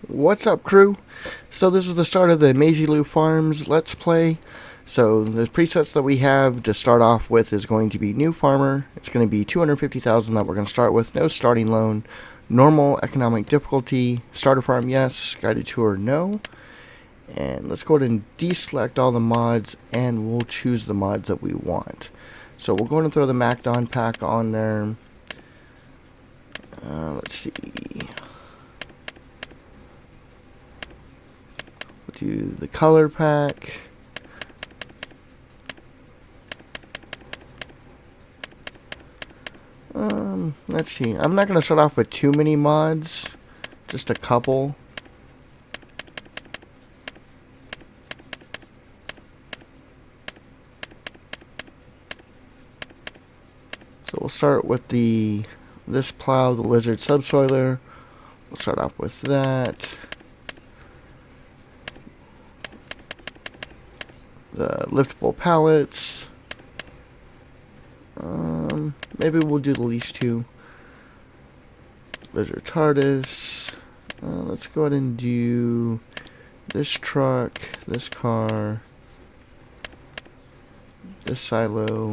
What's up, crew? So this is the start of the Maizy Farms Let's Play. So the presets that we have to start off with is going to be New Farmer. It's going to be 250,000 that we're going to start with. No starting loan. Normal economic difficulty. Starter farm, yes. Guided tour, no. And let's go ahead and deselect all the mods, and we'll choose the mods that we want. So we're going to throw the MacDon Pack on there. Let's see. Do the color pack. Let's see. I'm not going to start off with too many mods. Just a couple. So we'll start with this plow, the lizard subsoiler. We'll start off with that. The liftable pallets. Maybe we'll do the leash too. Lizard TARDIS. Let's go ahead and do this truck, this car, this silo,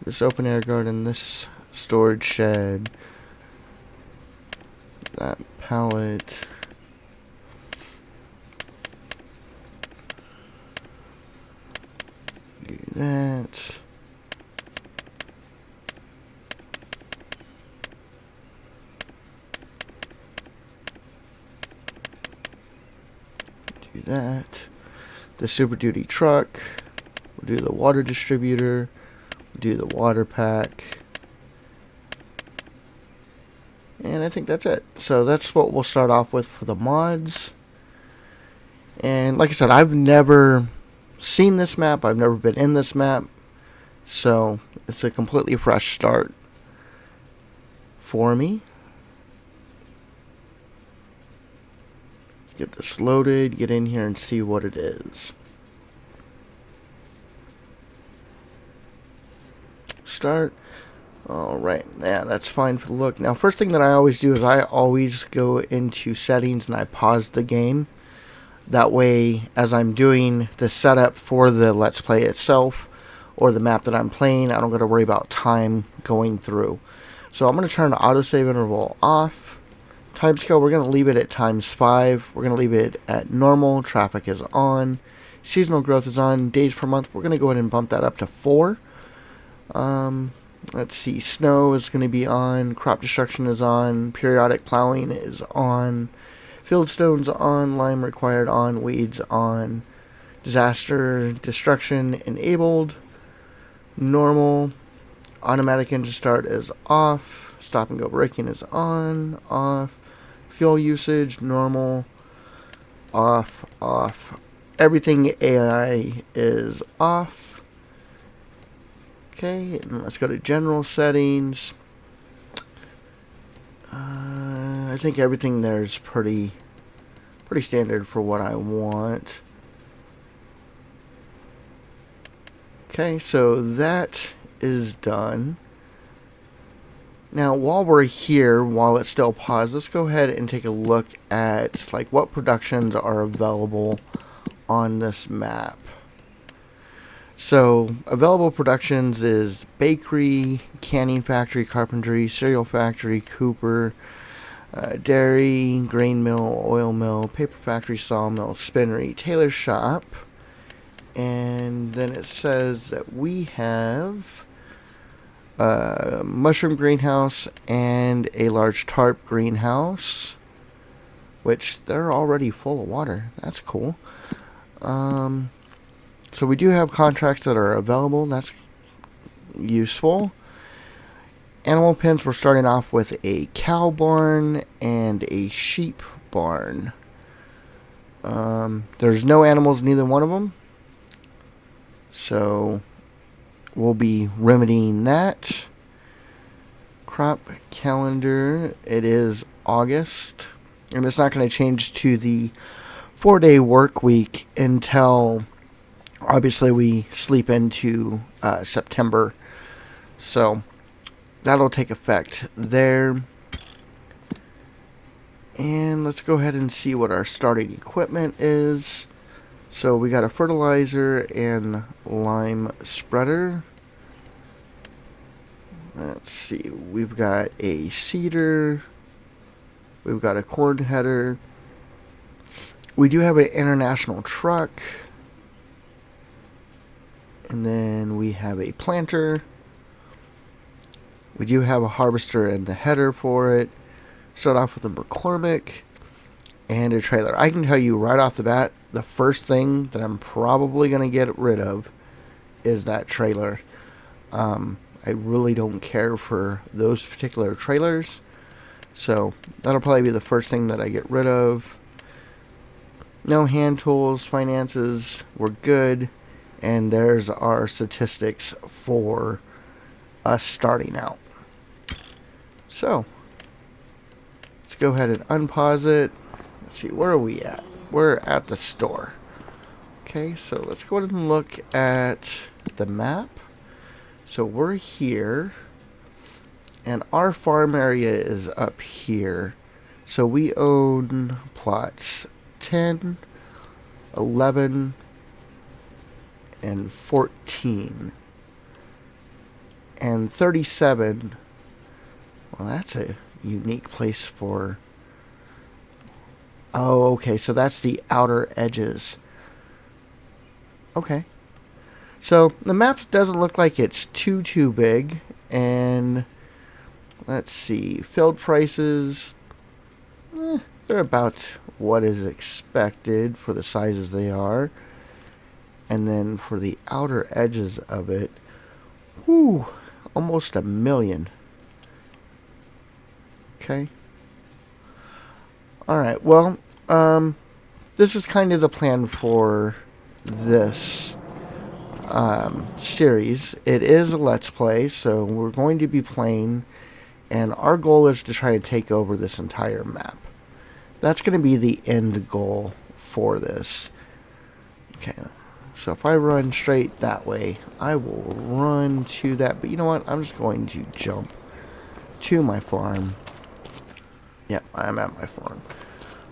this open air garden, this storage shed, that pallet. Do that. Do that. The Super Duty truck. We'll do the water distributor. We'll do the water pack. And I think that's it. So that's what we'll start off with for the mods. And like I said, I've never seen this map. I've never been in this map. So it's a completely fresh start for me. Let's get this loaded, get in here and see what it is. Start. Alright, yeah, that's fine for the look. Now, first thing that I always do is I always go into settings and I pause the game. That way, as I'm doing the setup for the Let's Play itself, or the map that I'm playing, I don't got to worry about time going through. So I'm going to turn the autosave interval off. Timescale, we're going to leave it at ×5. We're going to leave it at normal. Traffic is on. Seasonal growth is on. Days per month, we're going to go ahead and bump that up to 4. Let's see, snow is going to be on. Crop destruction is on. Periodic plowing is on. Fieldstones on, lime required on, weeds on, disaster destruction enabled, normal, automatic engine start is off, stop and go braking is on, off, fuel usage, normal, off, off, everything AI is off. Okay, and let's go to general settings. I think everything there is pretty standard for what I want. Okay, so that is done. Now, while we're here, while it's still paused, let's go ahead and take a look at like what productions are available on this map. So, available productions is bakery, canning factory, carpentry, cereal factory, cooper, dairy, grain mill, oil mill, paper factory, sawmill, spinnery, tailor shop. And then it says that we have a mushroom greenhouse and a large tarp greenhouse, which they're already full of water. That's cool. So we do have contracts that are available. That's useful. Animal pens, we're starting off with a cow barn and a sheep barn. There's no animals in either one of them. So we'll be remedying that. Crop calendar, it is August. And it's not going to change to the 4-day work week until obviously we sleep into September. So that'll take effect there. And let's go ahead and see what our starting equipment is. So we got a fertilizer and lime spreader. Let's see, we've got a seeder. We've got a corn header. We do have an international truck. And then we have a planter. We do have a harvester and the header for it. Start off with a McCormick and a trailer. I can tell you right off the bat, the first thing that I'm probably going to get rid of is that trailer. I really don't care for those particular trailers. So that'll probably be the first thing that I get rid of. No hand tools, finances, we're good. And there's our statistics for us starting out. So let's go ahead and unpause it. Let's see, where are we at? We're at the store. Okay, so let's go ahead and look at the map. So we're here, and our farm area is up here. So we own plots 10, 11, and 14. And 37, well, that's a unique place for... Oh, okay, so that's the outer edges. Okay. So the map doesn't look like it's too big. And let's see, field prices, they're about what is expected for the sizes they are. And then for the outer edges of it, whoo, almost 1 million. Okay. Alright, well, this is kind of the plan for this series. It is a Let's Play, so we're going to be playing, and our goal is to try and take over this entire map. That's going to be the end goal for this. Okay, so if I run straight that way, I will run to that, but you know what? I'm just going to jump to my farm. Yep, I'm at my farm.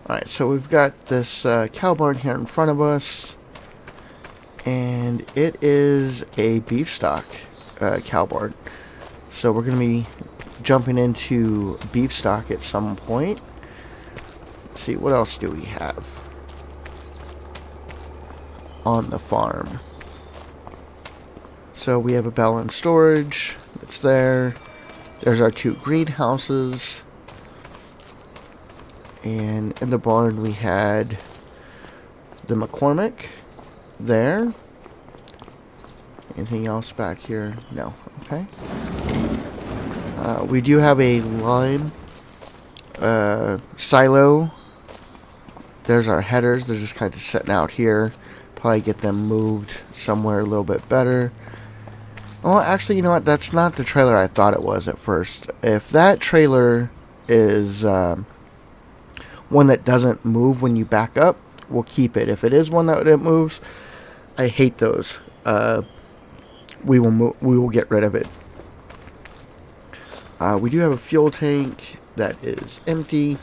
Alright, so we've got this cow barn here in front of us. And it is a beef stock cow barn. So we're going to be jumping into beef stock at some point. Let's see, what else do we have on the farm? So we have a bale and storage that's there. There's our 2 greenhouses. And in the barn we had the McCormick there. Anything else back here? No. Okay. We do have a lime silo. There's our headers. They're just kind of sitting out here. Probably get them moved somewhere a little bit better. Oh, actually, you know what? That's not the trailer I thought it was at first. If that trailer is one that doesn't move when you back up, we'll keep it. If it is one that moves, I hate those. We will get rid of it. We do have a fuel tank that is empty.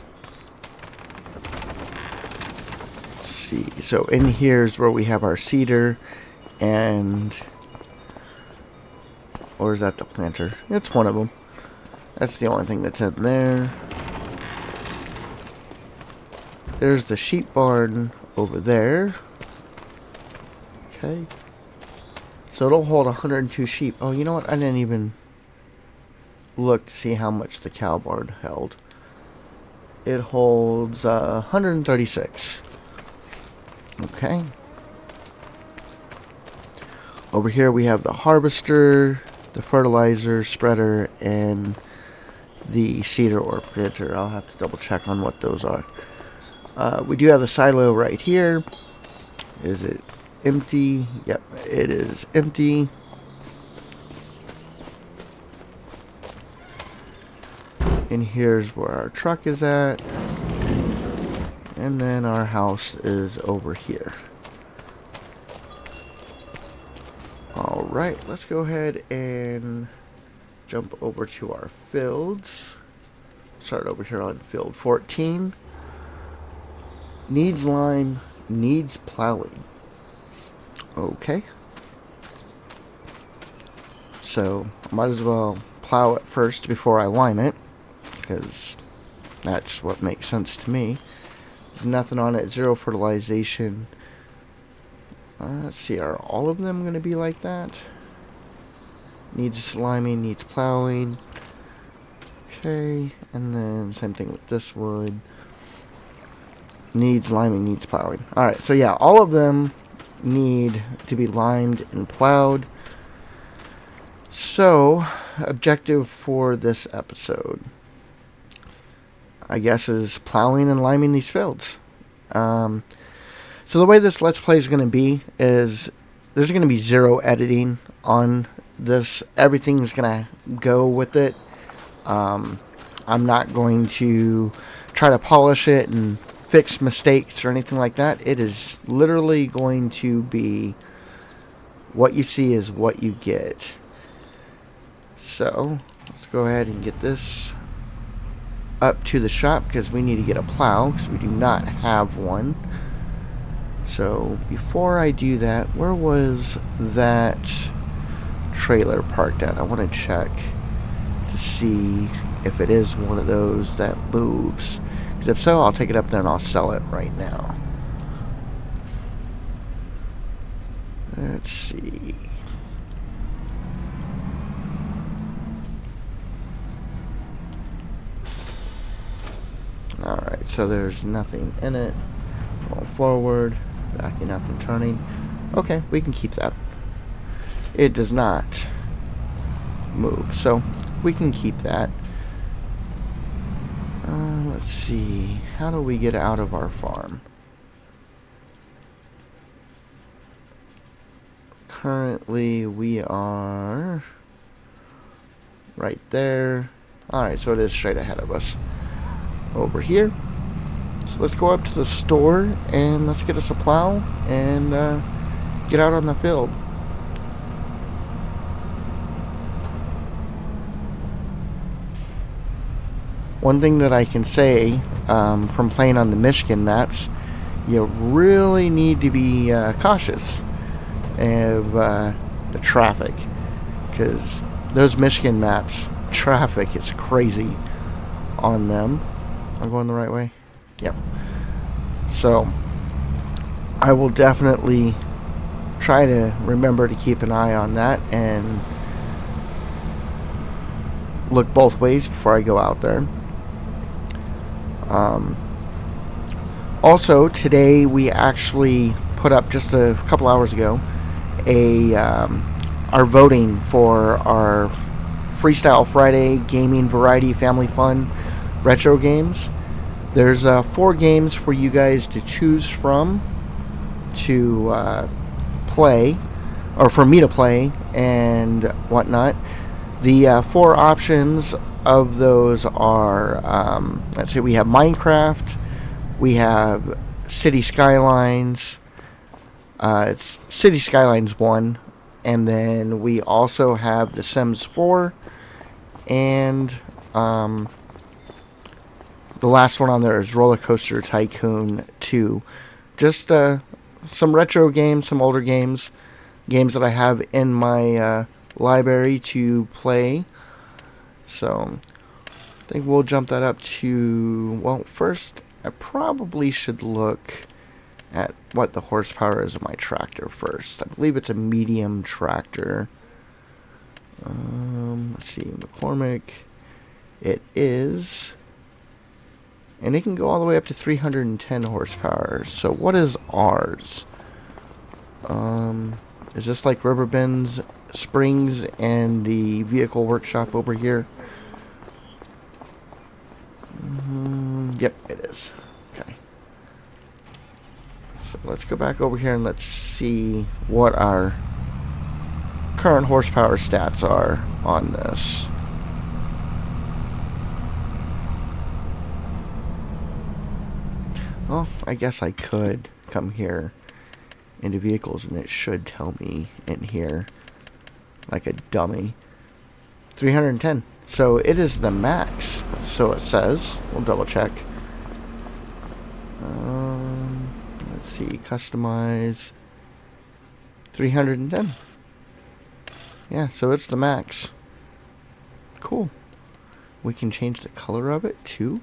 Let's see. So in here's where we have our seeder, and or is that the planter? It's one of them. That's the only thing that's in there. There's the sheep barn over there. Okay. So it'll hold 102 sheep. Oh, you know what? I didn't even look to see how much the cow barn held. It holds 136. Okay. Over here we have the harvester, the fertilizer spreader, and the seeder or planter. I'll have to double check on what those are. We do have the silo right here. Is it empty? Yep, it is empty. And here's where our truck is at. And then our house is over here. Alright, let's go ahead and jump over to our fields. Start over here on field 14. Needs lime, needs plowing. Okay. So, I might as well plow it first before I lime it, because that's what makes sense to me. There's nothing on it, zero fertilization. Let's see, are all of them going to be like that? Needs liming, needs plowing. Okay, and then same thing with this wood. Needs liming, needs plowing. Alright, so yeah, all of them need to be limed and plowed. So, objective for this episode, I guess, is plowing and liming these fields. So the way this Let's Play is going to be is there's going to be zero editing on this. Everything's going to go with it. I'm not going to try to polish it and fix mistakes or anything like that. It is literally going to be what you see is what you get. So let's go ahead and get this up to the shop because we need to get a plow because we do not have one. So before I do that, where was that trailer parked at? I want to check to see if it is one of those that moves. Because if so, I'll take it up there and I'll sell it right now. Let's see. Alright, so there's nothing in it. Going forward, backing up and turning. Okay, we can keep that. It does not move, so we can keep that. Let's see. How do we get out of our farm? Currently, we are right there. Alright, so it is straight ahead of us. Over here. So let's go up to the store and let's get us a plow and get out on the field. One thing that I can say from playing on the Michigan mats, you really need to be cautious of the traffic, because those Michigan mats, traffic is crazy on them. I'm going the right way? Yep. So I will definitely try to remember to keep an eye on that and look both ways before I go out there. Also, today we actually put up just a couple hours ago our voting for our Freestyle Friday Gaming Variety Family Fun Retro Games. There's 4 games for you guys to choose from to play, or for me to play and whatnot. The 4 options of those are, let's see, we have Minecraft, we have City Skylines, it's City Skylines 1, and then we also have The Sims 4, and the last one on there is Roller Coaster Tycoon 2. Just some retro games, some older games that I have in my library to play. So I think we'll jump that up to, well, first I probably should look at what the horsepower is of my tractor first. I believe it's a medium tractor. Let's see, McCormick. It is, and it can go all the way up to 310 horsepower. So what is ours? Is this like Rubber Bends, Springs, and the Vehicle Workshop over here? Yep, it is. Okay. So let's go back over here and let's see what our current horsepower stats are on this. Well, I guess I could come here into vehicles and it should tell me in here like a dummy. 310. So it is the max. So it says. We'll double check. see, customize 310. Yeah, so it's the max. Cool. We can change the color of it too.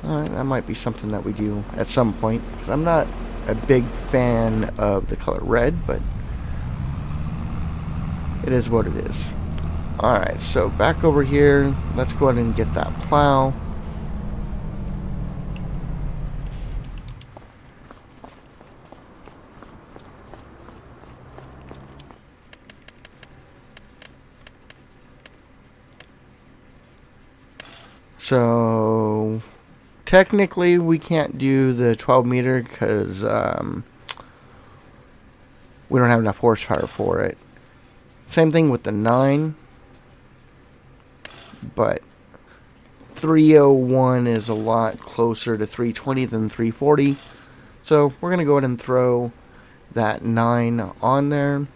That might be something that we do at some point, because I'm not a big fan of the color red, but it is what it is. Alright, so back over here, let's go ahead and get that plow. So technically we can't do the 12 meter because we don't have enough horsepower for it. Same thing with the 9, but 301 is a lot closer to 320 than 340. So we're going to go ahead and throw that 9 on there.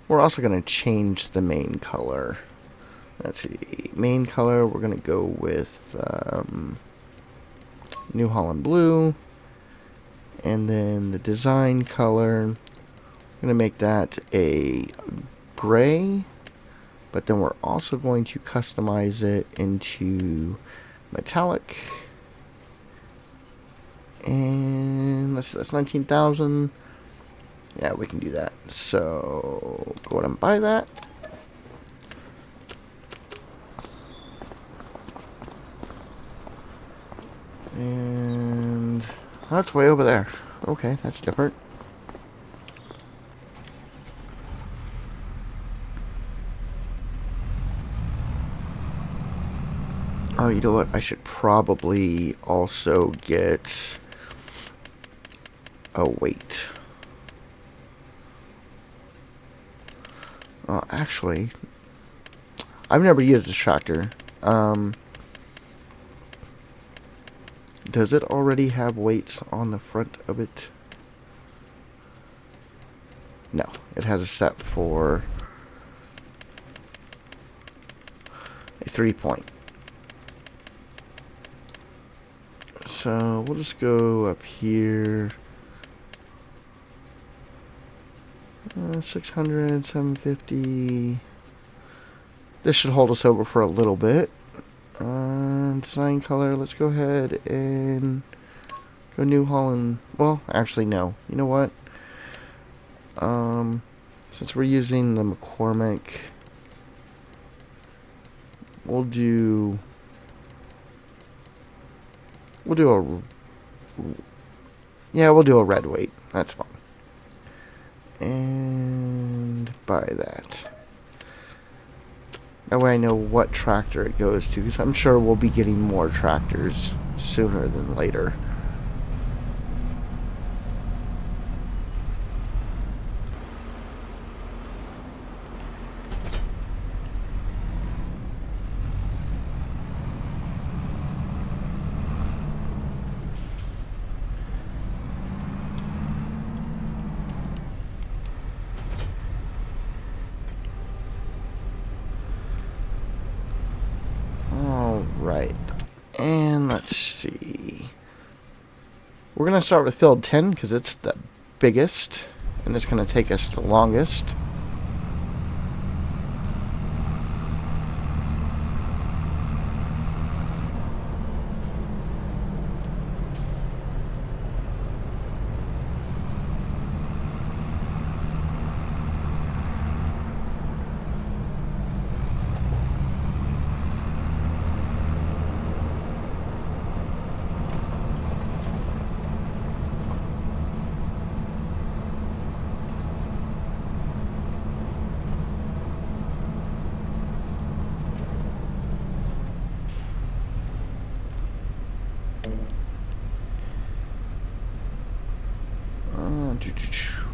We're also going to change the main color. Let's see, main color, we're going to go with New Holland Blue. And then the design color, I'm going to make that a gray. But then we're also going to customize it into metallic. And let's see, that's 19,000. Yeah, we can do that. So go ahead and buy that. And that's way over there. Okay, that's different. Oh, you know what? I should probably also get a weight. Actually, I've never used this tractor. Does it already have weights on the front of it? No, it has a set for a 3-point. So we'll just go up here. 600, 750. This should hold us over for a little bit. Design color, let's go ahead and go New Holland. Well, actually, no. You know what? Since we're using the McCormick, we'll do a red weight. That's fine. And buy that. That way I know what tractor it goes to, because I'm sure we'll be getting more tractors sooner than later. Right, and let's see. We're going to start with field 10 because it's the biggest, and it's going to take us the longest.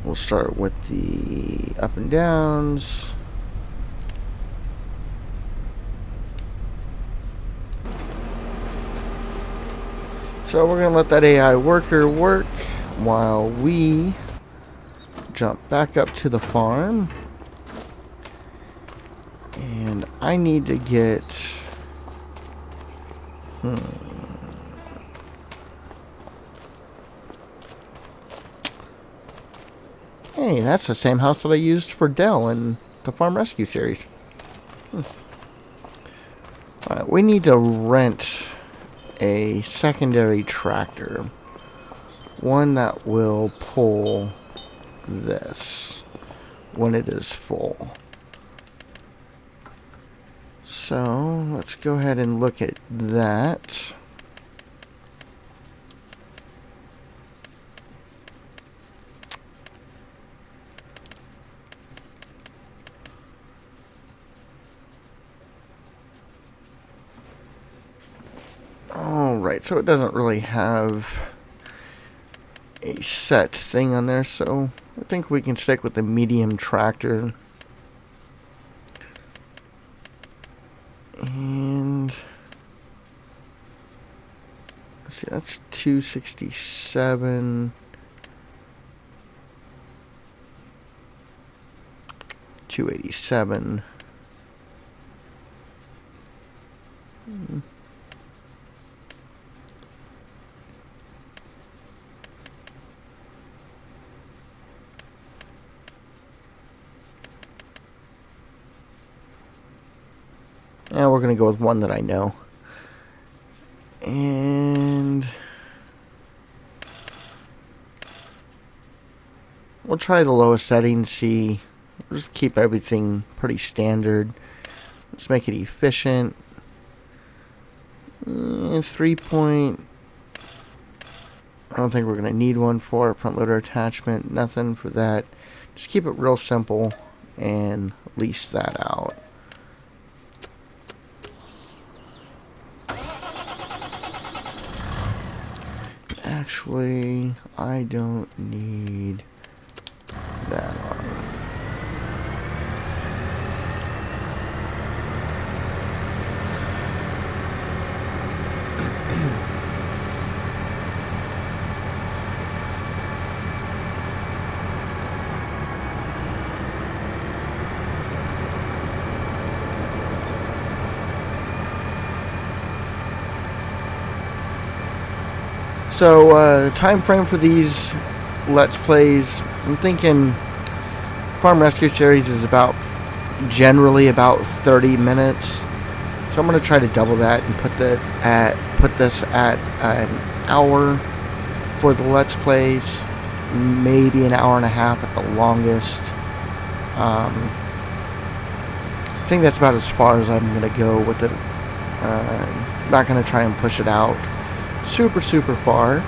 We'll start with the up and downs. So we're going to let that AI worker work while we jump back up to the farm. And I need to get... Hey, that's the same house that I used for Dell in the Farm Rescue series. Alright, we need to rent a secondary tractor. One that will pull this when it is full. So, let's go ahead and look at that. Alright, so it doesn't really have a set thing on there, so I think we can stick with the medium tractor. And let's see, that's 267, 287. And we're going to go with one that I know. And we'll try the lowest setting, see. We'll just keep everything pretty standard. Let's make it efficient. 3 point. I don't think we're going to need one for a front loader attachment. Nothing for that. Just keep it real simple and lease that out. Actually, I don't need that on. So, time frame for these Let's Plays, I'm thinking Farm Rescue series is generally about 30 minutes. So I'm going to try to double that and put this at an hour for the Let's Plays, maybe an hour and a half at the longest. I think that's about as far as I'm going to go with it. Not going to try and push it out super far.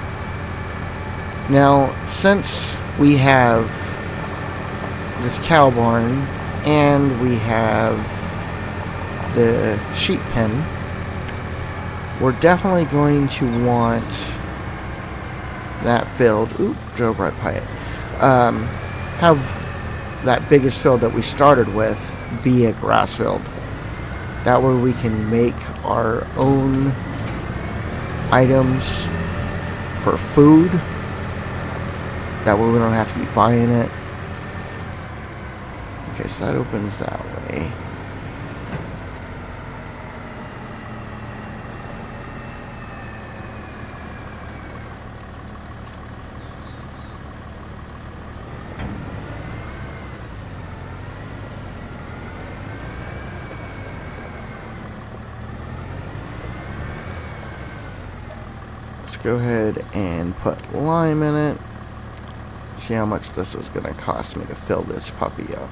Now, since we have this cow barn and we have the sheep pen, we're definitely going to want that filled. Oop, drove right by it. Have that biggest field that we started with be a grass field. That way we can make our own items for food. That way we don't have to be buying it. Okay, so that opens that way. Go ahead and put lime in it. See how much this is going to cost me to fill this puppy up.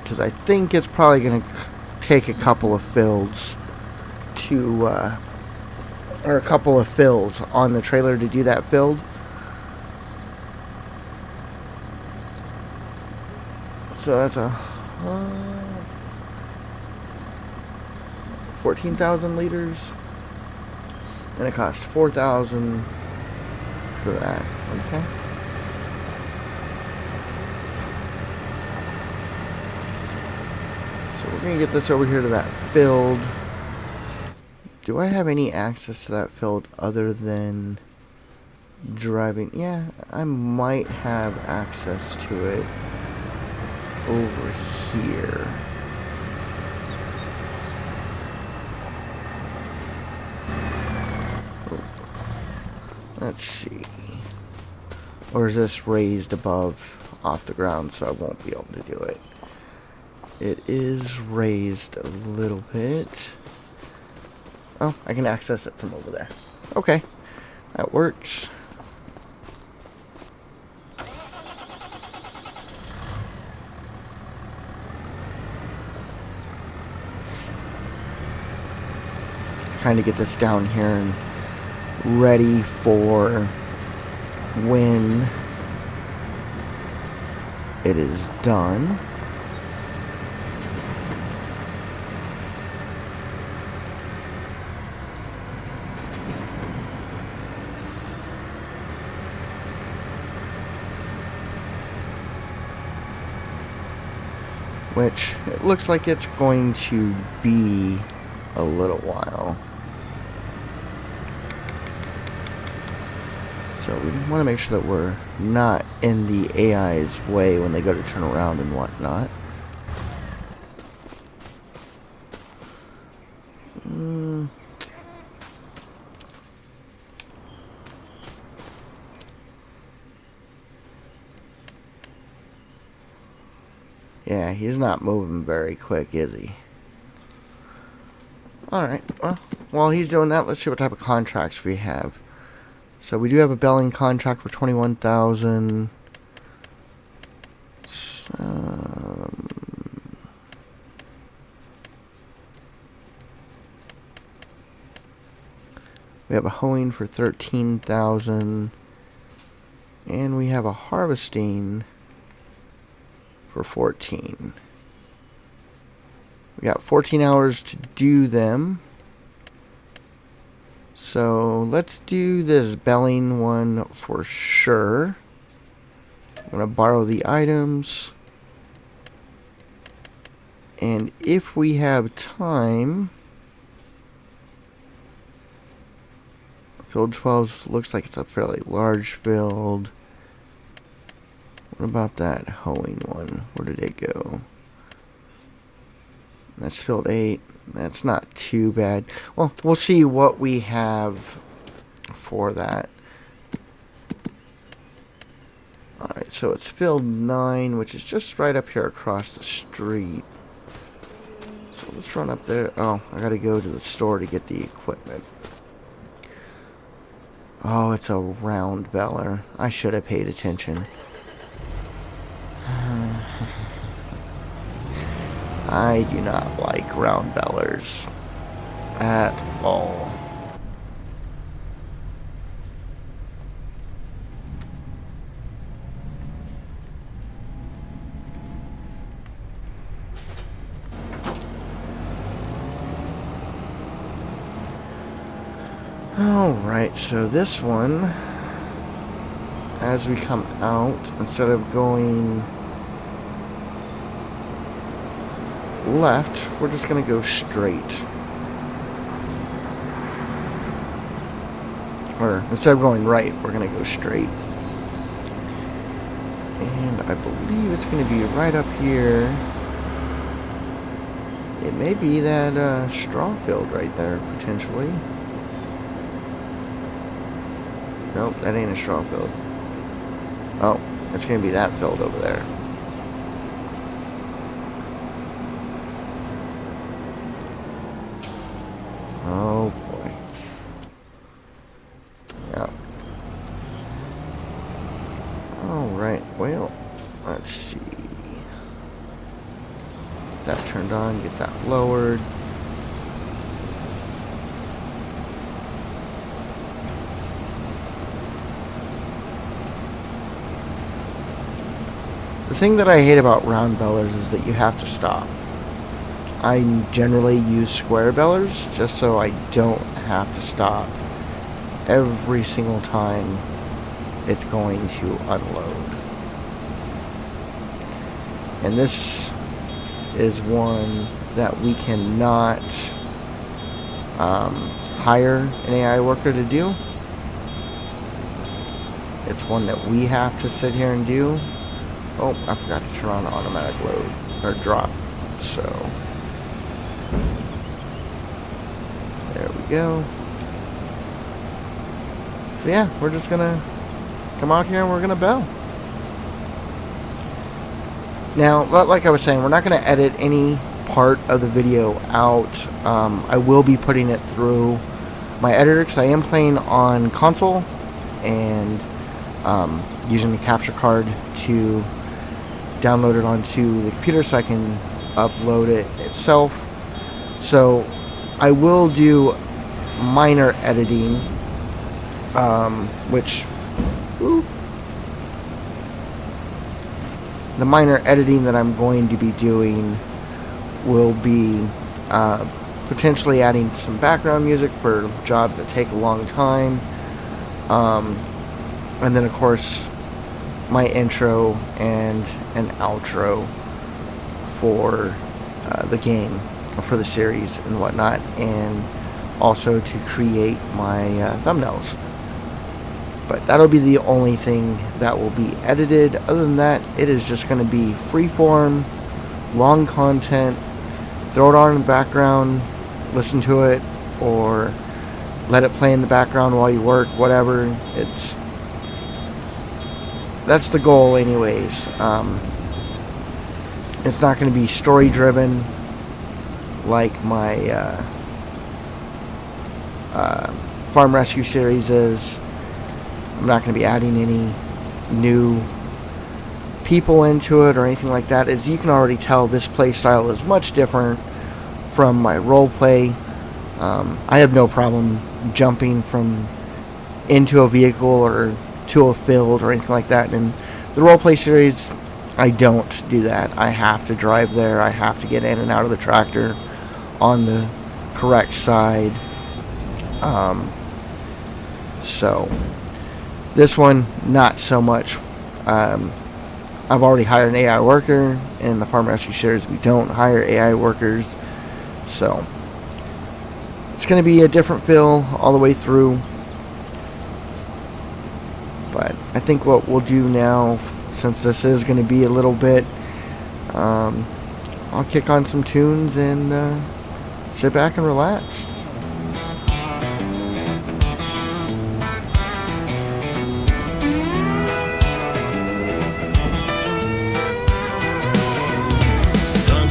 Because I think it's probably going to take a couple of fills or a couple of fills on the trailer to do that filled. So that's a 14,000 liters, and it costs 4,000 for that. Okay. So we're gonna get this over here to that filled. Do I have any access to that field other than driving? Yeah, I might have access to it over here. Let's see. Or is this raised above off the ground so I won't be able to do it? It is raised a little bit. Oh, I can access it from over there. Okay, that works. Kind of get this down here and ready for when it is done. Which it looks like it's going to be a little while. So we want to make sure that we're not in the AI's way when they go to turn around and whatnot. Yeah, he's not moving very quick, is he? Alright, well, while he's doing that, let's see what type of contracts we have. So we do have a belling contract for 21,000. We have a hoeing for 13,000. And we have a harvesting for 14. We got 14 hours to do them. So let's do this belling one for sure. I'm going to borrow the items. And if we have time, field 12 looks like it's a fairly large field. What about that hoeing one? Where did it go? That's field 8. That's not too bad. Well, we'll see what we have for that. Alright, so it's field 9, which is just right up here across the street. So let's run up there. Oh, I gotta go to the store to get the equipment. Oh, it's a round beller. I should have paid attention. I do not like round bellers at all. Alright, so this one, as we come out, instead of going left, we're just going to go straight. Or instead of going right, we're going to go straight. And I believe it's going to be right up here. It may be that straw field right there, potentially. Nope, that ain't a straw field. Oh, it's going to be that field over there. Oh boy. Yeah. Alright, well, let's see. Get that turned on, get that lowered. The thing that I hate about round bellers is that you have to stop. I generally use square bellers just so I don't have to stop every single time it's going to unload. And this is one that we cannot hire an AI worker to do. It's one that we have to sit here and do. Oh, I forgot to turn on automatic load or drop. So there we go. So yeah, we're just gonna come out here and we're gonna bell. Now, like I was saying, we're not gonna edit any part of the video out. I will be putting it through my editor because I am playing on console and using the capture card to download it onto the computer so I can upload it itself. So I will do minor editing, which the minor editing that I'm going to be doing will be potentially adding some background music for jobs that take a long time, and then of course my intro and an outro for the game, or for the series and whatnot, and also to create my thumbnails. But that'll be the only thing that will be edited. Other than that, it is just going to be freeform, long content. Throw it on in the background, listen to it, or let it play in the background while you work, whatever. That's the goal anyways. It's not going to be story driven like my farm rescue series is. I'm not going to be adding any new people into it or anything like that. As you can already tell, this play style is much different from my role play. I have no problem jumping from into a vehicle or to a field or anything like that. In the role play series, I don't do that. I have to drive there. I have to get in and out of the tractor on the correct side. So this one, not so much. I've already hired an AI worker. In the farm rescue series, we don't hire AI workers. So it's going to be a different feel all the way through. But I think what we'll do now, since this is going to be a little bit, I'll kick on some tunes and sit back and relax.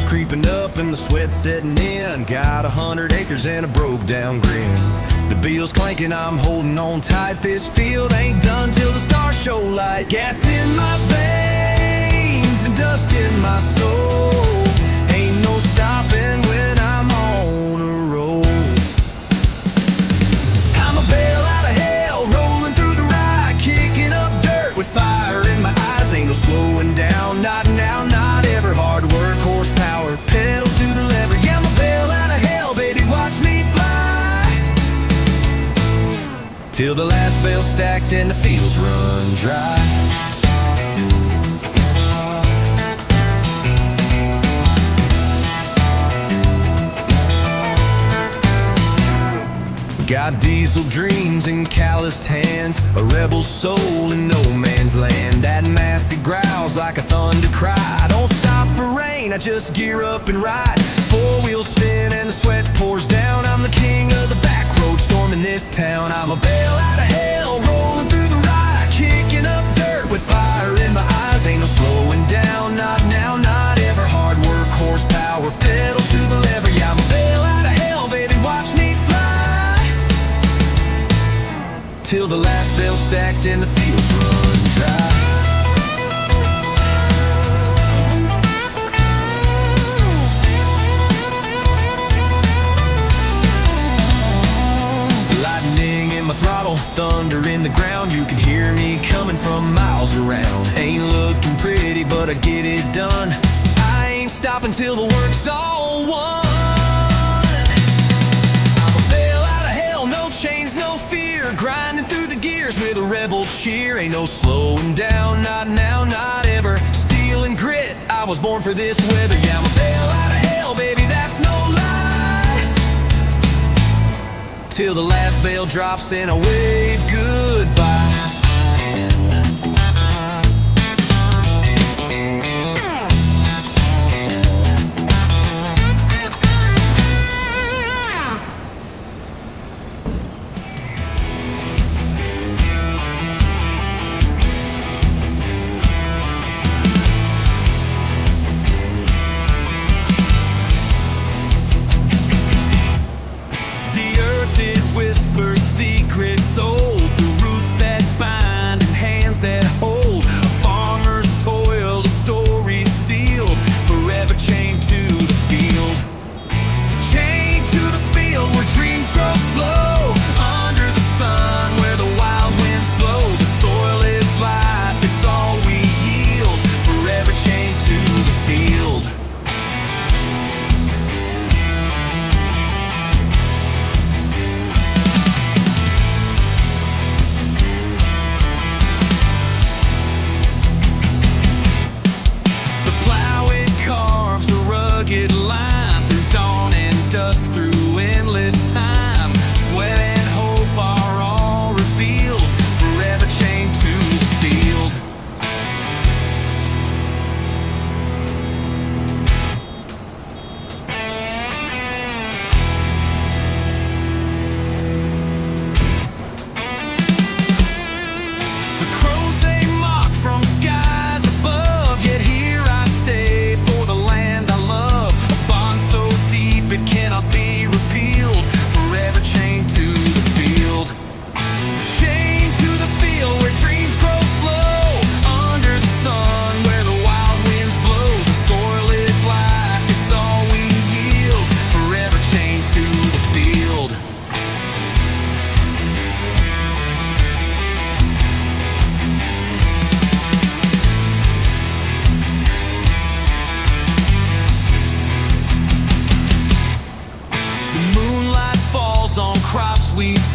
Creeping up and the sweat's setting in. Got 100 acres and a broke down grin. The bill's clanking, I'm holding on tight. This field ain't done till the stars show light. Gas in my veins and dust in my soul. Ain't no stopping when I'm on a roll. I'm a bale out of hell, rolling through the rye, kicking up dirt with fire in my eyes. Ain't no slowing down, not now, not ever. Hard work, horsepower, pedal to the lever. Yeah, I'm a bale out of hell, baby, watch me fly. Till the last bale's stacked and the fields run dry. Got diesel dreams and calloused hands, a rebel soul in no man's land. That massey growls like a thunder cry. Don't stop for rain, I just gear up and ride. Four wheels spin and the sweat pours down. I'm the king of the back road, storming this town. I'm a bale out of hell, rolling through the rye, kicking up dirt with fire in my eyes. Ain't no slowing down, not now, not ever. Hard work, horsepower, pedal to the lever. Yeah, I'm a bale out of hell, baby, watch me fly. Till the last bale's stacked and the fields run dry. Lightning in my throttle, thunder in the ground. You can hear me coming from miles around. Ain't looking pretty, but I get it done. I ain't stopping till the work's all won. Chains, no fear, grinding through the gears with a rebel cheer. Ain't no slowing down, not now, not ever. Steel and grit, I was born for this weather. Yeah, I'm a bale out of hell, baby, that's no lie. till the last bell drops and I wave goodbye.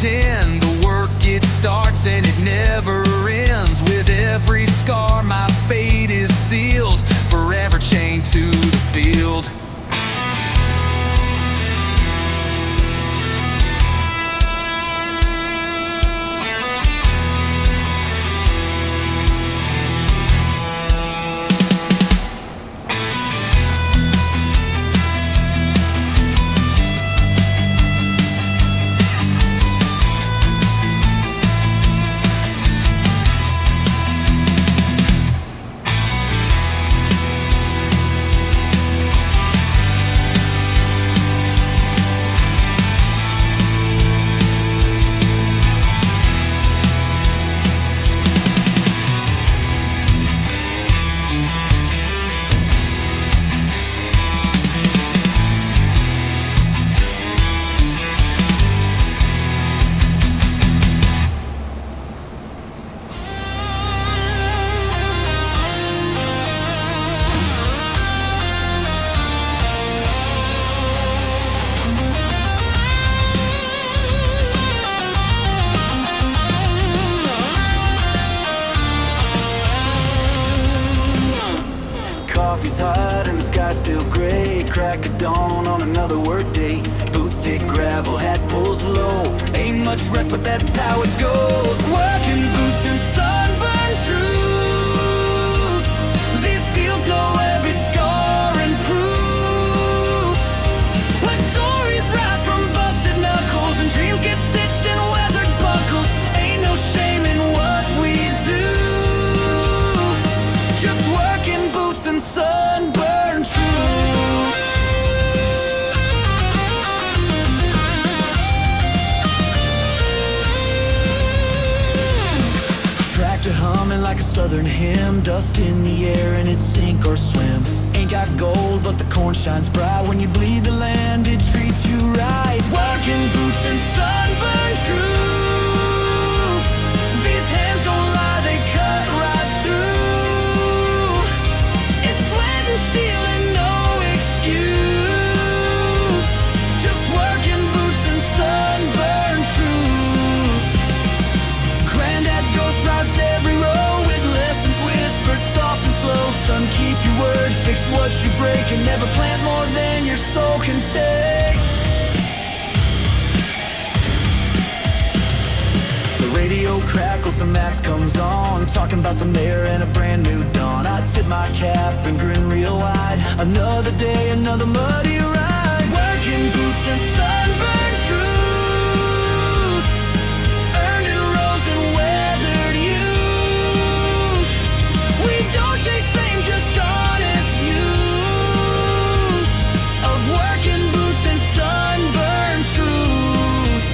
The work it starts and it never ends. With every scar my fate is sealed, forever chained to the field. Coffee's hot and the sky's still gray. Crack of dawn on another work day. Boots hit gravel, hat pulls low. Ain't much rest, but that's how it goes. Working boots and sunburned truth. These fields know every scar and proof. When stories rise from busted knuckles and dreams get stitched in weathered buckles, ain't no shame in what we do. Just working boots and sunburned truth. Tractor humming like a southern hymn. Dust in the air and it's sink or swim. Ain't got gold but the corn shines bright. When you bleed the land it treats you right. Working boots and sunburned truth. These hands don't lie, they cut right through. It's slant and steel and no excuse. Just working boots and sunburned truth. Granddad's ghost rides every road with lessons whispered soft and slow. Son, keep your word, fix what you break, and never plant more than your soul can take. crackles and Max comes on, talking about the mayor and a brand new dawn. I tip my cap and grin real wide. Another day, another muddy ride. Working boots and sunburned shoes, earning rows and weathered youth. We don't chase fame, just honest use of working boots and sunburned truths.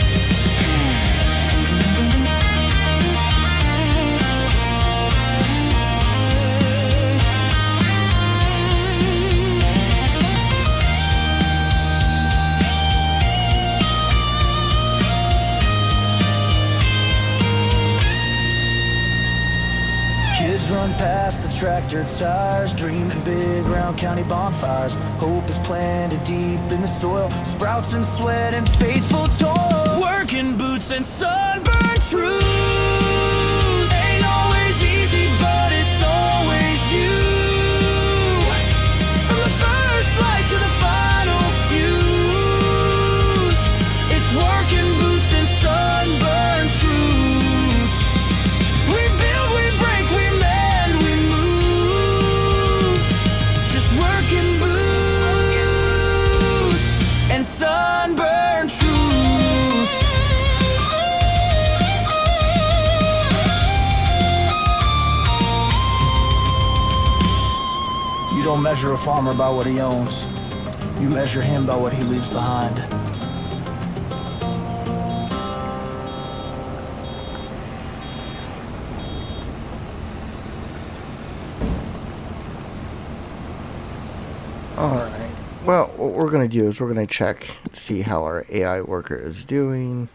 Kids run past the tractor tires, dreaming big round county bonfires. Hope is planted deep in the soil, sprouts and sweat and faithful toil. Working boots and sunburned truths. Ain't always easy, but it's always you. From the first light to the final fuse, it's working boots and sunburned truths. We build, we break, we mend, we move. Just working boots and sunburned truths. You don't measure a farmer by what he owns. You measure him by what he leaves behind. Alright, well, what we're going to do is we're going to check, see how our AI worker is doing.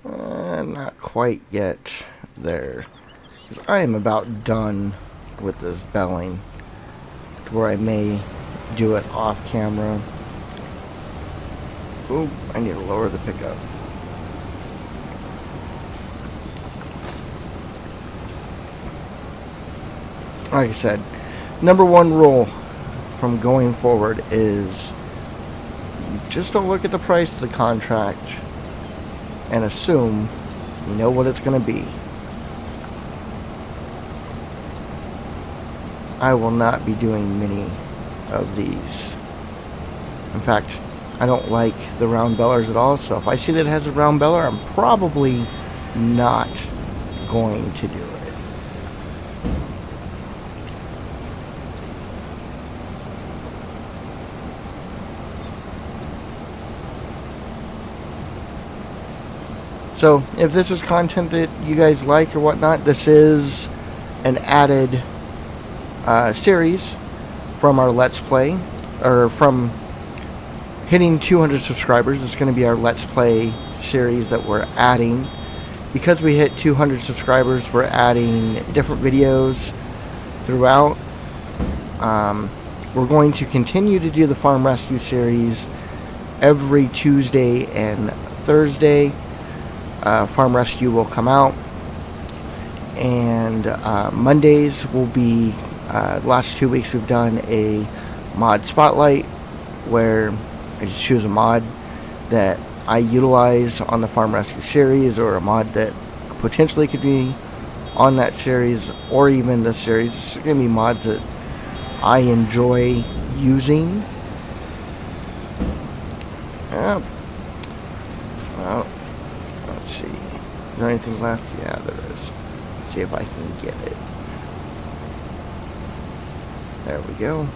Not quite yet there. 'Cause I am about done with this belling, where I may do it off camera. Ooh, I need to lower the pickup. Like I said, number one rule from going forward is just don't look at the price of the contract and assume you know what it's going to be. I will not be doing many of these. In fact, I don't like the round bellers at all, so if I see that it has a round beller, I'm probably not going to do it. So, if this is content that you guys like or whatnot, this is an added series from our Let's Play, or from hitting 200 subscribers. It's going to be our Let's Play series that we're adding. Because we hit 200 subscribers, we're adding different videos throughout. We're going to continue to do the Farm Rescue series every Tuesday and Thursday. Farm Rescue will come out, and Mondays will be, last 2 weeks we've done a mod spotlight where I just choose a mod that I utilize on the Farm Rescue series, or a mod that potentially could be on that series, or even the series. It's going to be mods that I enjoy using. Well, let's see. Is there anything left? Yeah, there is. Let's see if I can get it. There we go.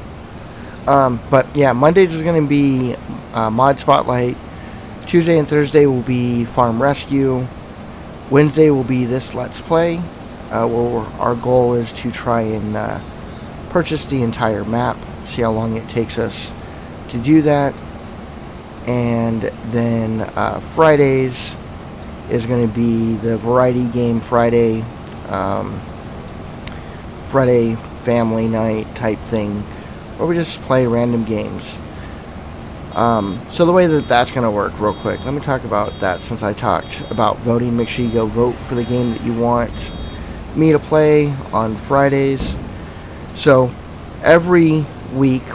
But yeah, Mondays is going to be Mod Spotlight. Tuesday and Thursday will be Farm Rescue. Wednesday will be this Let's Play. Where our goal is to try and purchase the entire map. See how long it takes us to do that. And then Fridays is going to be the Variety Game Friday. Friday family night type thing, where we just play random games. So the way that that's going to work, real quick, let me talk about that. Since I talked about voting, make sure you go vote for the game that you want me to play on Fridays. So every week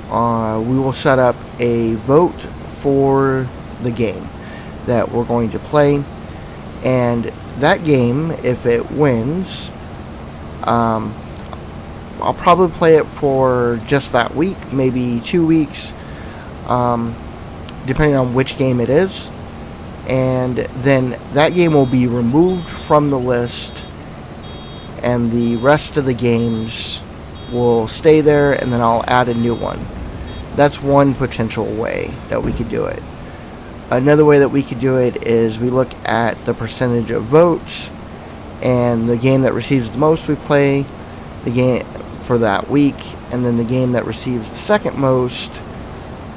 we will set up a vote for the game that we're going to play. And that game, if it wins, I'll probably play it for just that week, maybe 2 weeks, depending on which game it is. And then that game will be removed from the list, and the rest of the games will stay there, and then I'll add a new one. That's one potential way that we could do it. Another way that we could do it is we look at the percentage of votes, and the game that receives the most, we play the game for that week, and then the game that receives the second most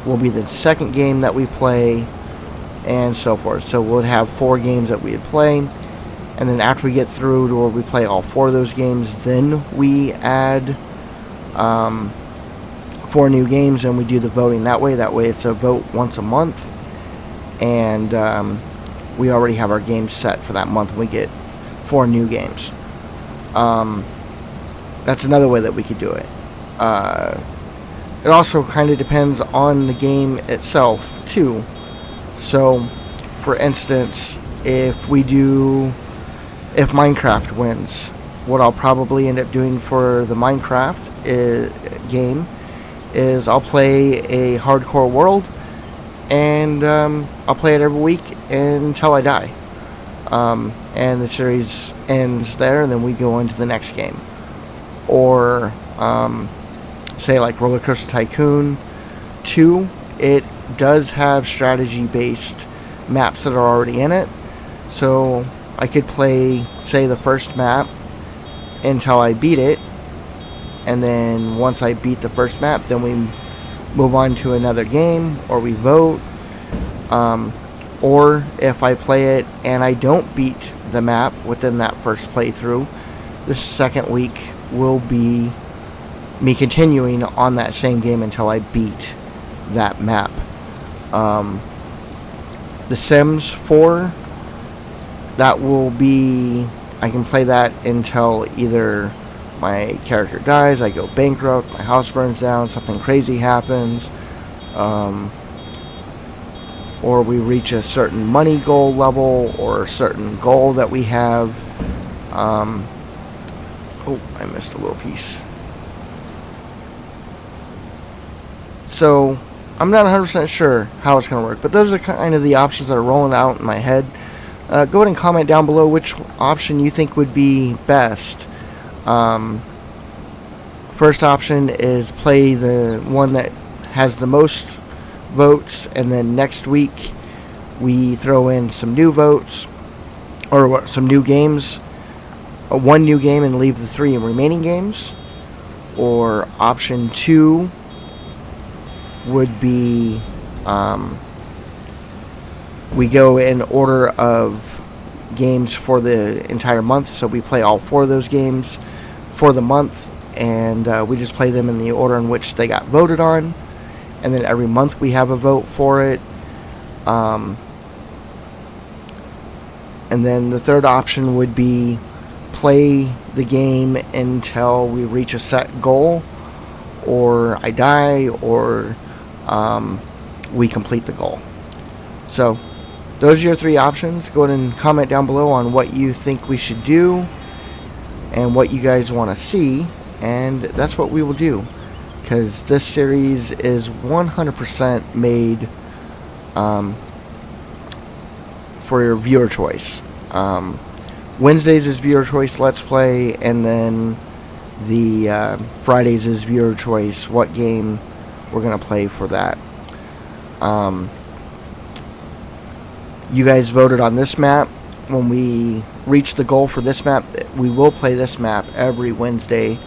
will be the second game that we play, and so forth. So we'll have 4 games that we'd play, and then after we get through to where we play all 4 of those games, then we add 4 new games, and we do the voting that way. That way it's a vote once a month, and we already have our games set for that month. We get 4 new games. That's another way that we could do it. It also kind of depends on the game itself too. So, for instance, if Minecraft wins, what I'll probably end up doing for the Minecraft game is I'll play a hardcore world, and I'll play it every week until I die. And the series ends there, and then we go into the next game. Or, say like Roller Coaster Tycoon 2, it does have strategy-based maps that are already in it. So I could play, say, the first map until I beat it, and then once I beat the first map, then we move on to another game, or we vote. Or if I play it and I don't beat the map within that first playthrough, the second week will be me continuing on that same game until I beat that map. The Sims 4, that will be, I can play that until either my character dies, I go bankrupt, my house burns down, something crazy happens, or we reach a certain money goal level, or a certain goal that we have. Oh, I missed a little piece. So, I'm not 100% sure how it's going to work, but those are kind of the options that are rolling out in my head. Go ahead and comment down below which option you think would be best. First option is play the one that has the most votes, and then next week we throw in some new votes, or some new games, one new game, and leave the 3 remaining games. Or option 2 would be we go in order of games for the entire month, so we play all 4 of those games for the month, and we just play them in the order in which they got voted on, and then every month we have a vote for it. And then the third option would be play the game until we reach a set goal, or I die, or we complete the goal. So those are your 3 options. Go ahead and comment down below on what you think we should do and what you guys want to see, and that's what we will do, because this series is 100% made for your viewer choice. Wednesdays is viewer choice Let's Play, and then the Fridays is viewer choice what game we're going to play for that. You guys voted on this map. When we reach the goal for this map, we will play this map every Wednesday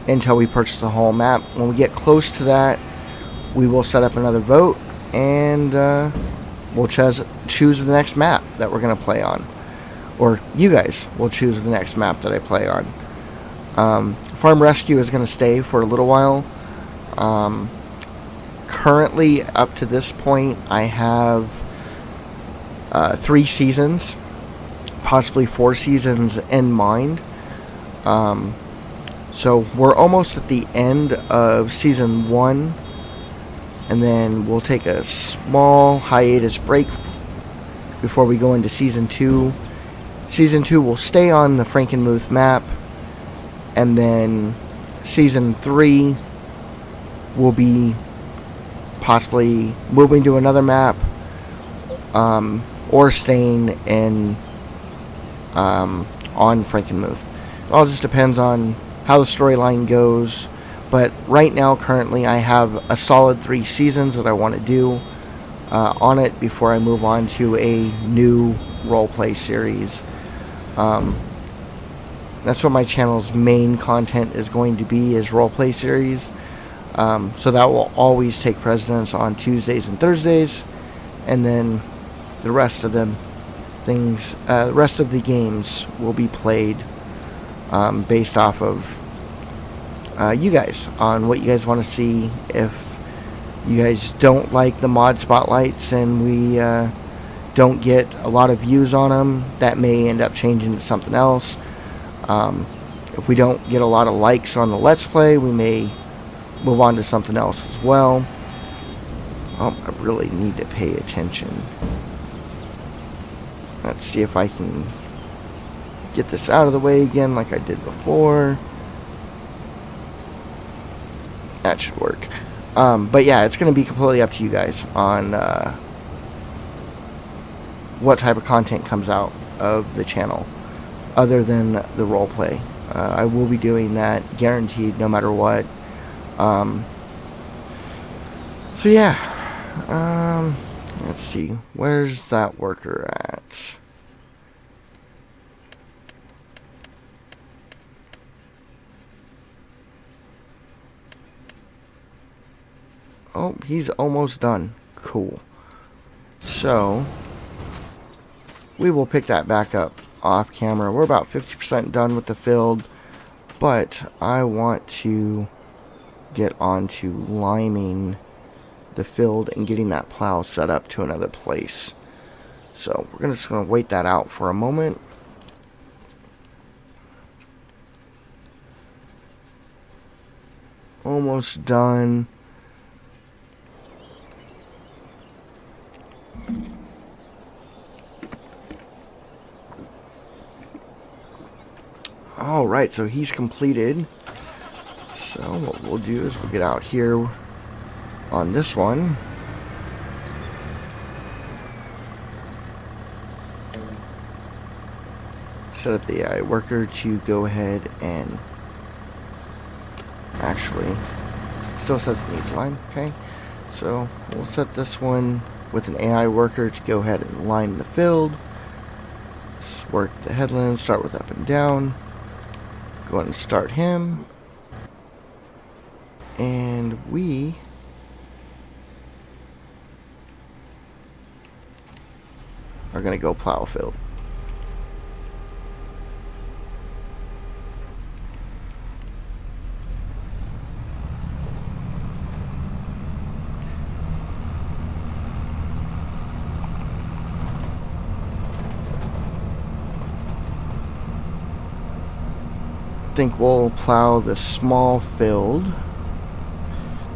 until we purchase the whole map. When we get close to that, we will set up another vote, and we'll choose the next map that we're going to play on. Or you guys will choose the next map that I play on. Farm Rescue is going to stay for a little while. Currently, up to this point, I have 3 seasons, possibly 4 seasons in mind. So we're almost at the end of season 1, and then we'll take a small hiatus break before we go into season 2, Season 2 will stay on the Frankenmuth map, and then Season 3 will be possibly moving to another map, or staying in on Frankenmuth. It all just depends on how the storyline goes. But right now, currently, I have a solid 3 seasons that I want to do on it before I move on to a new roleplay series. That's what my channel's main content is going to be, is roleplay series. So that will always take precedence on Tuesdays and Thursdays, and then the rest of them things, the rest of the games will be played based off of you guys, on what you guys want to see. If you guys don't like the mod spotlights and we don't get a lot of views on them, that may end up changing to something else. If we don't get a lot of likes on the Let's Play, we may move on to something else as well. Oh, I really need to pay attention. Let's see if I can get this out of the way again like I did before. That should work. But yeah, it's going to be completely up to you guys on what type of content comes out of the channel other than the roleplay. I will be doing that, guaranteed, no matter what. So yeah, let's see, where's that worker at? Oh, he's almost done. Cool. So we will pick that back up off camera. We're about 50% done with the field, but I want to get on to liming the field and getting that plow set up to another place. So we're just going to wait that out for a moment. Almost done. Alright, so he's completed. So what we'll do is we'll get out here on this one. Set up the AI worker to go ahead and actually still says it needs lime. Okay, so we'll set this one with an AI worker to go ahead and lime the field. Just work the headland, start with up and down. Go ahead and start him. And we are going to go plow a field. I think we'll plow the small field,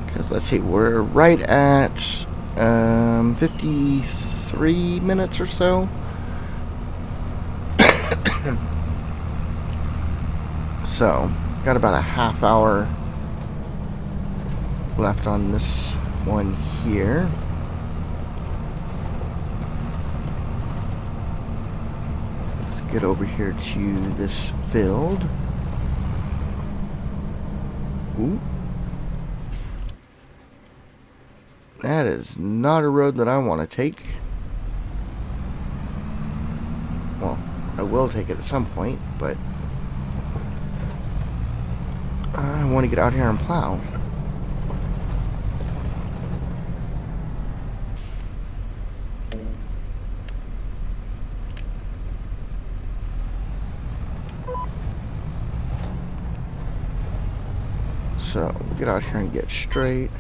because let's see, we're right at 53 minutes or so. So got about a half hour left on this one here. Let's get over here to this field. Ooh. That is not a road that I want to take. Well, I will take it at some point, but I want to get out here and plow. So we'll get out here and get straight.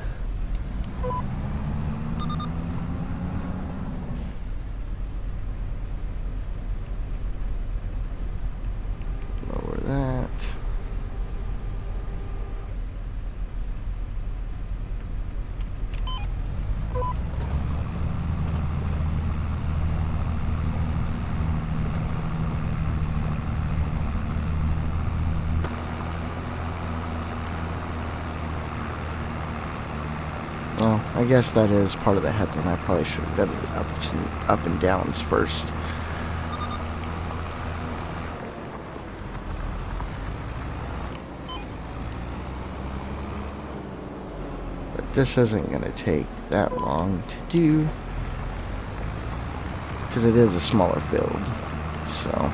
Lower that. Well, I guess that is part of the head, then I probably should have done the up and downs first. But this isn't going to take that long to do, because it is a smaller field, so...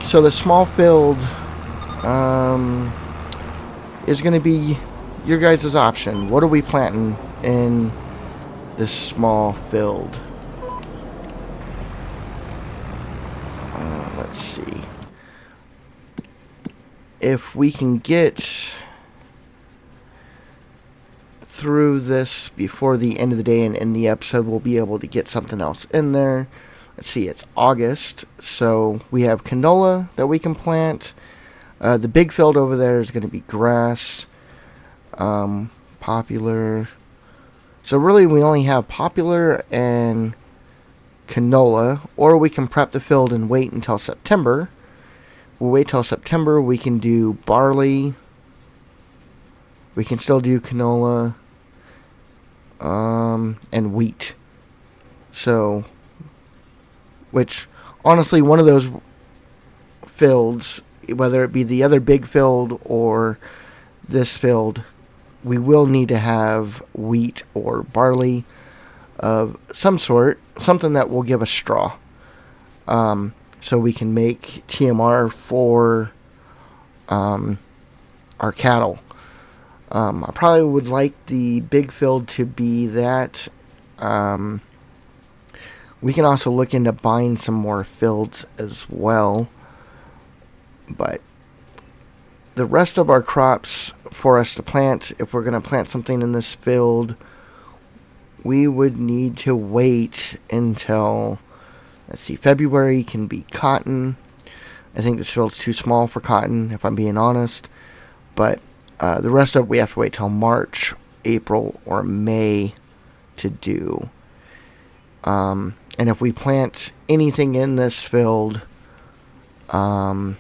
So the small field is going to be your guys' option. What are we planting in this small field? Let's see. If we can get through this before the end of the day and in the episode, we'll be able to get something else in there. Let's see, it's August, so we have canola that we can plant. The big field over there is going to be grass, popular. So really we only have popular and canola, or we can prep the field and wait until September. We'll wait till September. We can do barley. We can still do canola and wheat. So... which, honestly, one of those fields, whether it be the other big field or this field, we will need to have wheat or barley of some sort, something that will give us straw. So we can make TMR for our cattle. I probably would like the big field to be that... we can also look into buying some more fields as well. But the rest of our crops for us to plant, if we're going to plant something in this field, we would need to wait until, let's see, February can be cotton. I think this field's too small for cotton, if I'm being honest. But the rest of it, we have to wait till March, April, or May to do. And if we plant anything in this field prior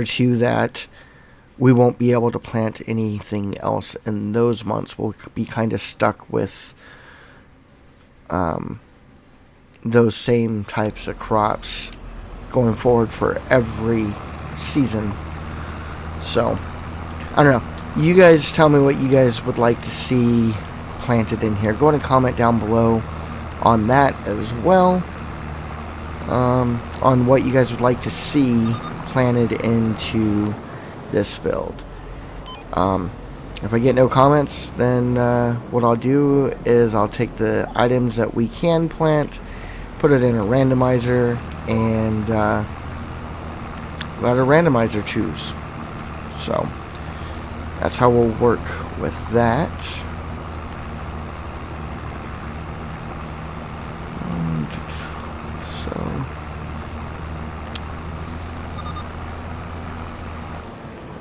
to that, we won't be able to plant anything else in those months. We'll be kind of stuck with those same types of crops going forward for every season. So, I don't know. You guys tell me what you guys would like to see planted in here. Go ahead and comment down below on that as well, on what you guys would like to see planted into this field. If I get no comments, then what I'll do is I'll take the items that we can plant, put it in a randomizer, and let a randomizer choose. So that's how we'll work with that. So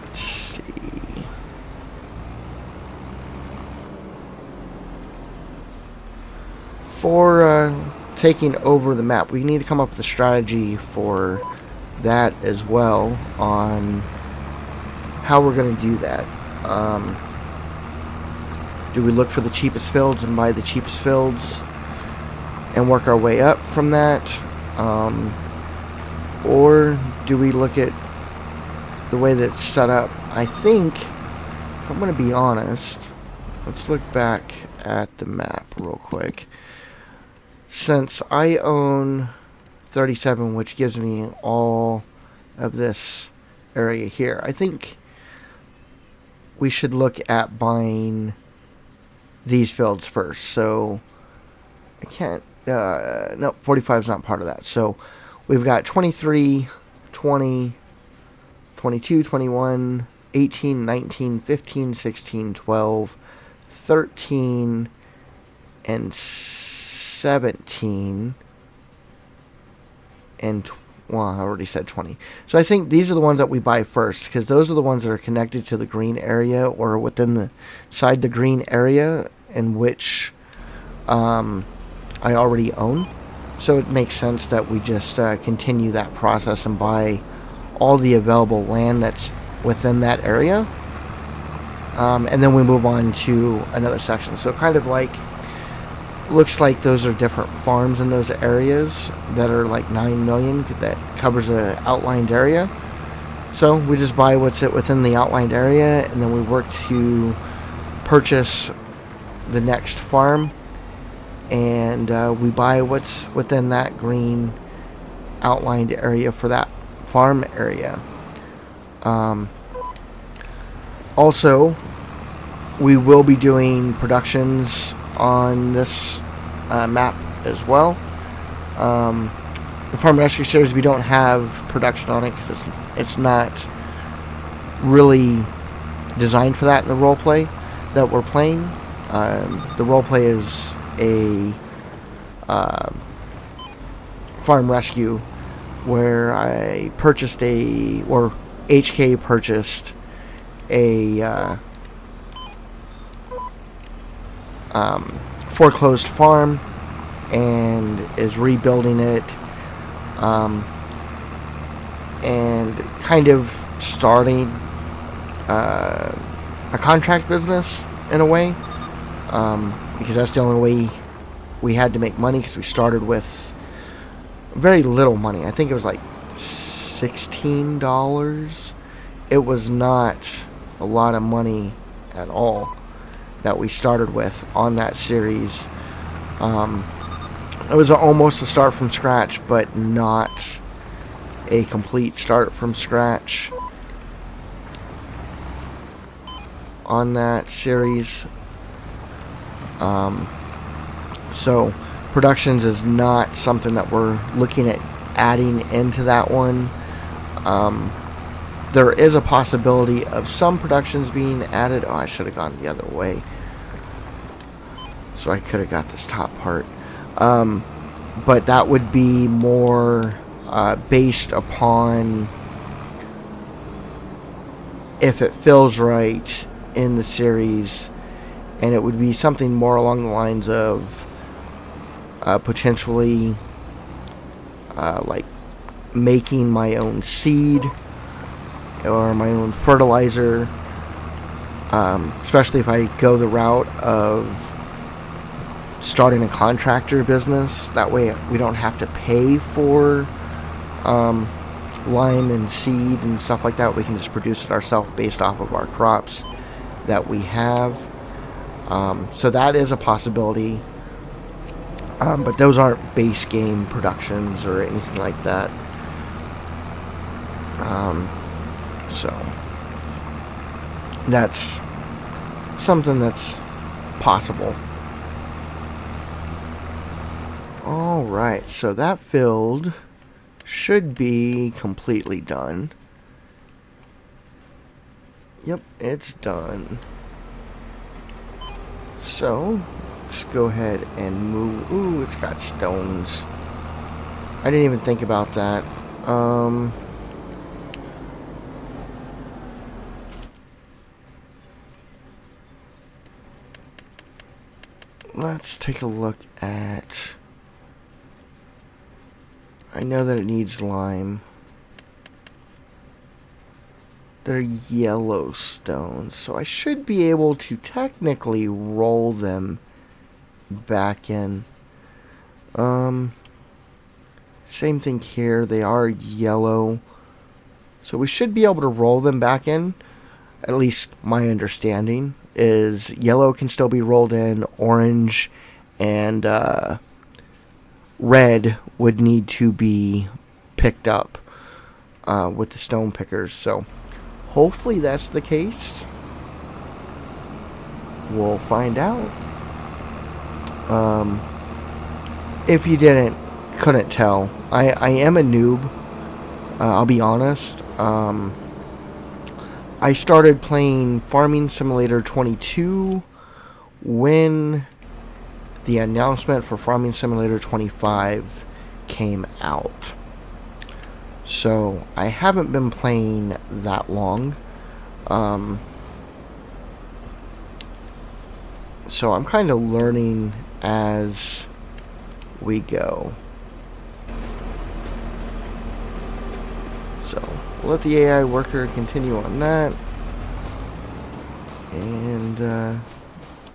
let's see. For taking over the map, we need to come up with a strategy for that as well, on how we're going to do that. Do we look for the cheapest fields and buy the cheapest fields and work our way up from that? Or do we look at the way that it's set up? I think, if I'm going to be honest, let's look back at the map real quick. Since I own 37, which gives me all of this area here, I think we should look at buying these fields first. So I can't, no, 45 is not part of that. So we've got 23, 20, 22, 21, 18, 19, 15, 16, 12, 13, and 17, and well, I already said 20. So I think these are the ones that we buy first, because those are the ones that are connected to the green area, or within the green area, in which I already own. So it makes sense that we just continue that process and buy all the available land that's within that area. And then we move on to another section. So kind of like, looks like those are different farms in those areas that are like 9 million, that covers an outlined area. So we just buy what's within the outlined area, and then we work to purchase the next farm, and we buy what's within that green outlined area for that farm area. Also, we will be doing productions on this map as well. The Farm Rescue series, we don't have production on it because it's not really designed for that in the roleplay that we're playing. The roleplay is a farm rescue where I purchased or HK purchased a foreclosed farm and is rebuilding it, and kind of starting a contract business in a way, because that's the only way we had to make money, because we started with very little money. I think it was like $16. It was not a lot of money at all that we started with on that series. It was almost a start from scratch, but not a complete start from scratch on that series. So productions is not something that we're looking at adding into that one. There is a possibility of some productions being added. Oh, I should have gone the other way, so I could have got this top part. But that would be more based upon if it feels right in the series, and it would be something more along the lines of potentially like making my own seed or my own fertilizer, especially if I go the route of starting a contractor business. That way we don't have to pay for lime and seed and stuff like that. We can just produce it ourselves based off of our crops that we have. So that is a possibility, but those aren't base game productions or anything like that. So that's something that's possible. Alright, so that field should be completely done. Yep, it's done. So let's go ahead and move. Ooh, it's got stones. I didn't even think about that. Let's take a look at... I know that it needs lime. They're yellow stones, so I should be able to technically roll them back in. Same thing here. They are yellow, so we should be able to roll them back in. At least my understanding is yellow can still be rolled in. Orange and red would need to be picked up with the stone pickers. So hopefully that's the case. We'll find out. If you couldn't tell, I am a noob. I'll be honest. I started playing Farming Simulator 22 when the announcement for Farming Simulator 25 came out. So I haven't been playing that long. So I'm kind of learning as we go. So we'll let the AI worker continue on that. And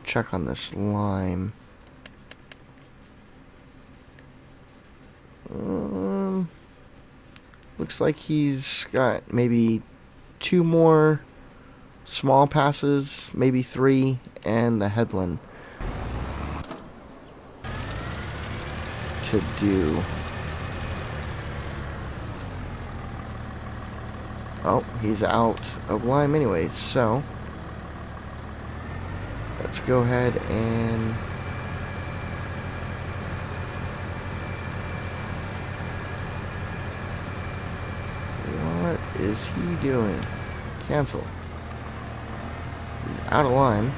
check on this lime. Looks like he's got maybe 2 more small passes, maybe 3, and the headland to do. Oh, he's out of lime anyways, so let's go ahead and what is he doing? Cancel. He's out of line.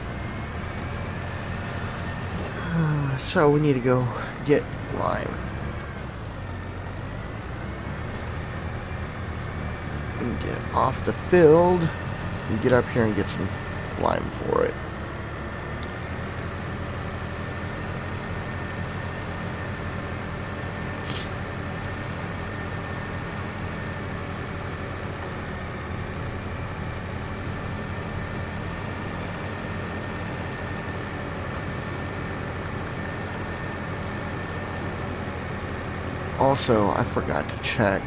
So we need to go get lime. And get off the field and get up here and get some lime for it. Also, I forgot to check.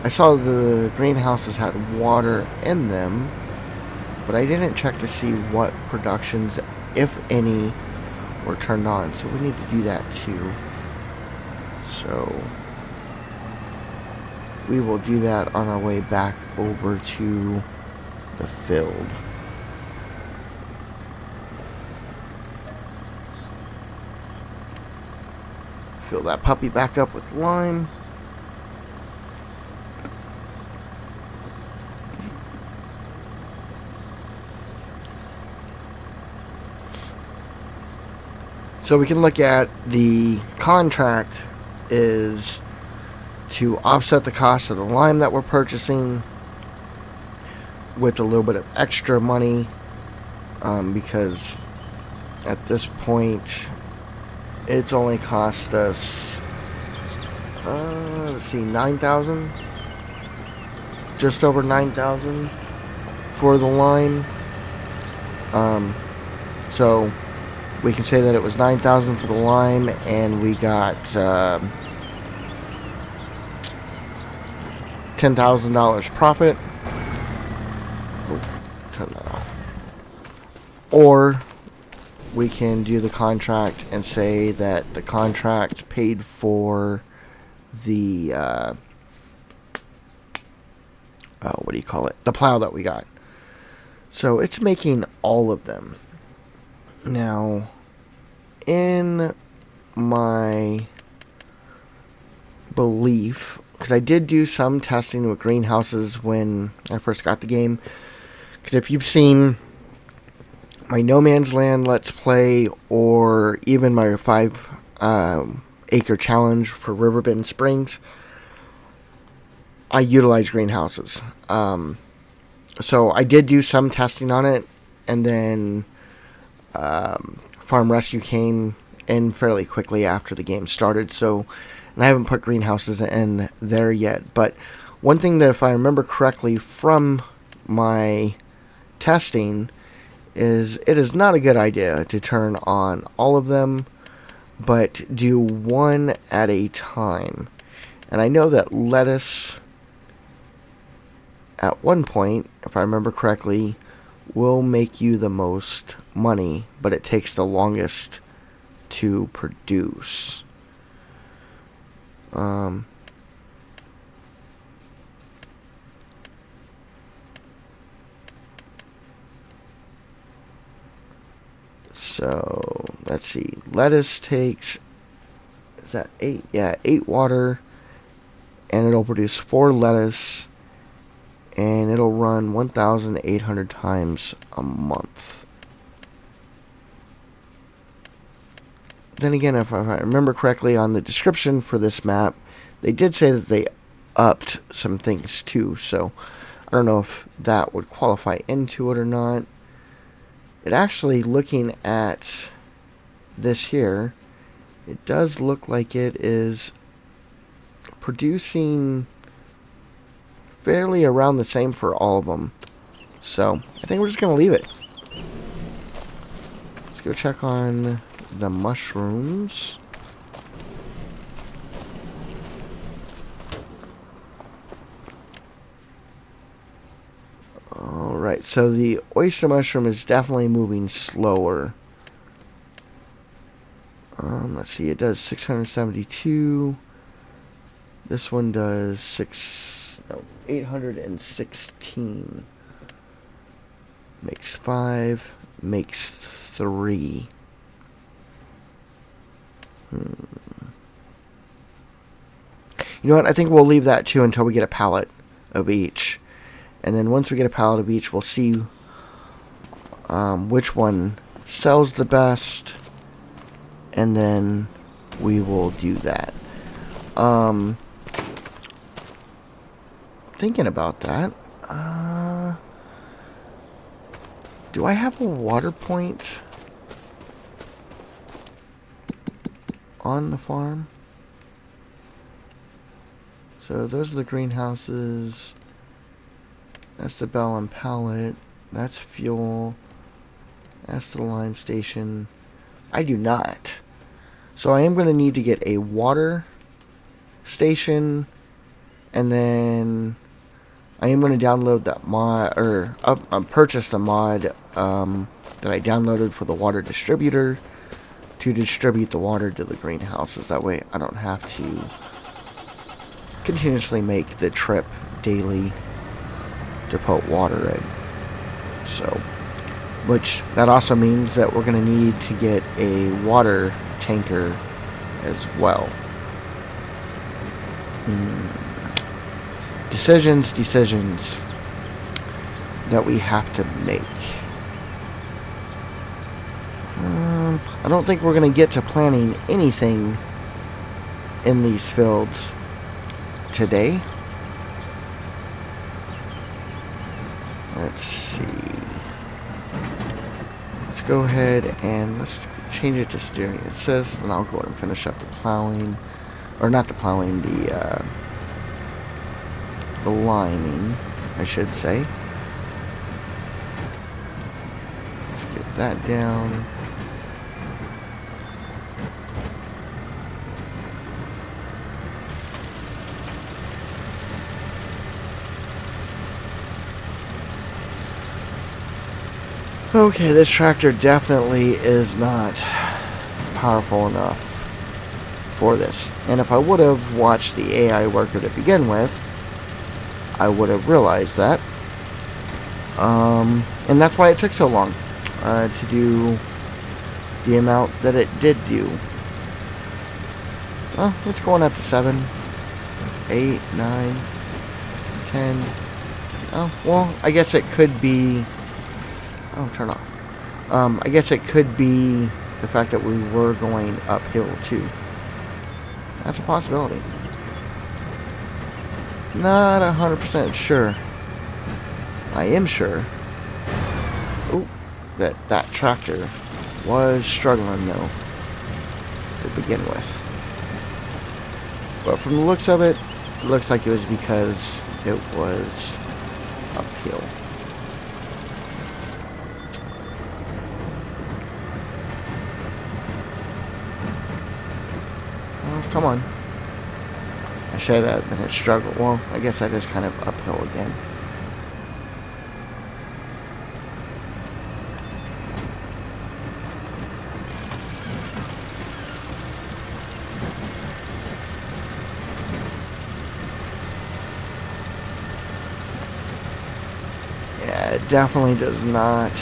I saw the greenhouses had water in them, but I didn't check to see what productions, if any, were turned on. So we need to do that too. So we will do that on our way back over to the field. Fill that puppy back up with lime. So we can look at the contract is to offset the cost of the lime that we're purchasing with a little bit of extra money, because at this point it's only cost us, let's see, 9,000, just over 9,000 for the lime. So we can say that it was 9,000 for the lime, and we got $10,000 profit. Oh, turn that off. Or we can do the contract and say that the contract paid for the what do you call it? The plow that we got. So it's making all of them. Now, in my belief, because I did do some testing with greenhouses when I first got the game, because if you've seen my No Man's Land Let's Play, or even my 5 acre challenge for Riverbend Springs, I utilize greenhouses. So I did do some testing on it, and then Farm Rescue came in fairly quickly after the game started, so, and I haven't put greenhouses in there yet. But one thing that, if I remember correctly from my testing, is it is not a good idea to turn on all of them, but do one at a time. And I know that lettuce, at one point, if I remember correctly, will make you the most money, but it takes the longest to produce. So let's see. Lettuce takes, is that 8? Yeah, 8 water, and it'll produce 4 lettuce, and it'll run 1,800 times a month. Then again, if I remember correctly, on the description for this map, they did say that they upped some things too, so I don't know if that would qualify into it or not. It actually, looking at this here, it does look like it is producing fairly around the same for all of them. So I think we're just going to leave it. Let's go check on the mushrooms. Alright, so the oyster mushroom is definitely moving slower. Let's see, it does 672. This one does 816. Makes 5, makes 3. You know what, I think we'll leave that too until we get a pallet of each. And then once we get a pallet of each, we'll see which one sells the best. And then we will do that. Thinking about that. Do I have a water point on the farm? So those are the greenhouses. That's the bell and pallet. That's fuel. That's the line station. I do not. So I am going to need to get a water station, and then I am going to download that mod, or purchase the mod that I downloaded for the water distributor to distribute the water to the greenhouses. That way I don't have to continuously make the trip daily to put water in. So, which that also means that we're going to need to get a water tanker as well. Decisions that we have to make. I don't think we're going to get to planting anything in these fields today. Let's see. Let's go ahead and let's change it to steering assist, and I'll go ahead and finish up the plowing. Or not the plowing, the liming, I should say. Let's get that down. Okay, this tractor definitely is not powerful enough for this. And if I would have watched the AI worker to begin with, I would have realized that. And that's why it took so long to do the amount that it did do. Well, it's going up to 7, 8, 9, 10. Oh, well, I guess it could be... Oh, turn off. I guess it could be the fact that we were going uphill, too. That's a possibility. Not 100% sure. I am sure that that tractor was struggling, though, to begin with. But from the looks of it, it looks like it was because it was uphill. Come on. I say that, then it struggled. Well, I guess that is kind of uphill again. Yeah, it definitely does not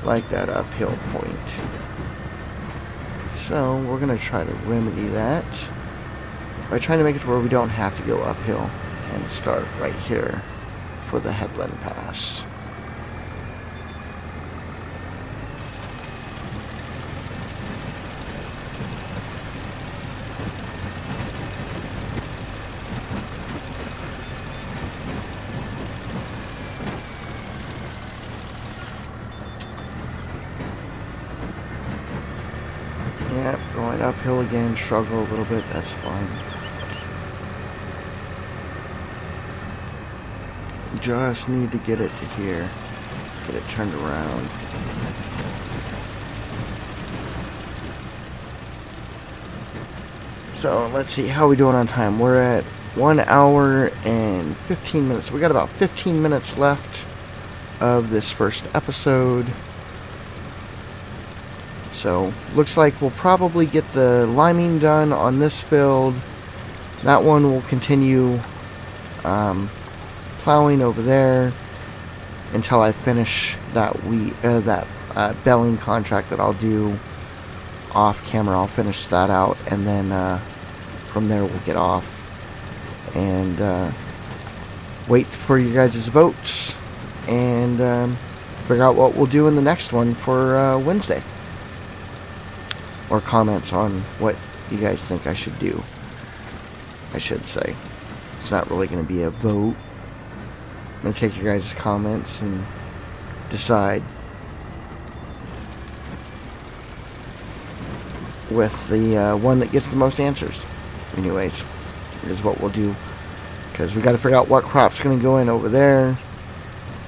like that uphill point. So, we're going to try to remedy that by trying to make it to where we don't have to go uphill and start right here for the headland pass. Yep, going uphill again, struggle a little bit, that's fine. Just need to get it to here. Get it turned around. So let's see, how are we doing on time? We're at 1 hour and 15 minutes. So we got about 15 minutes left of this first episode. So looks like we'll probably get the liming done on this build. That one will continue plowing over there until I finish that belling contract that I'll do off camera. I'll finish that out, and then from there we'll get off and wait for you guys' votes and figure out what we'll do in the next one for Wednesday, or comments on what you guys think I should do. I should say it's not really going to be a vote. I'm going to take your guys' comments and decide with the one that gets the most answers. Anyways, is what we'll do, because we got to figure out what crop's going to go in over there,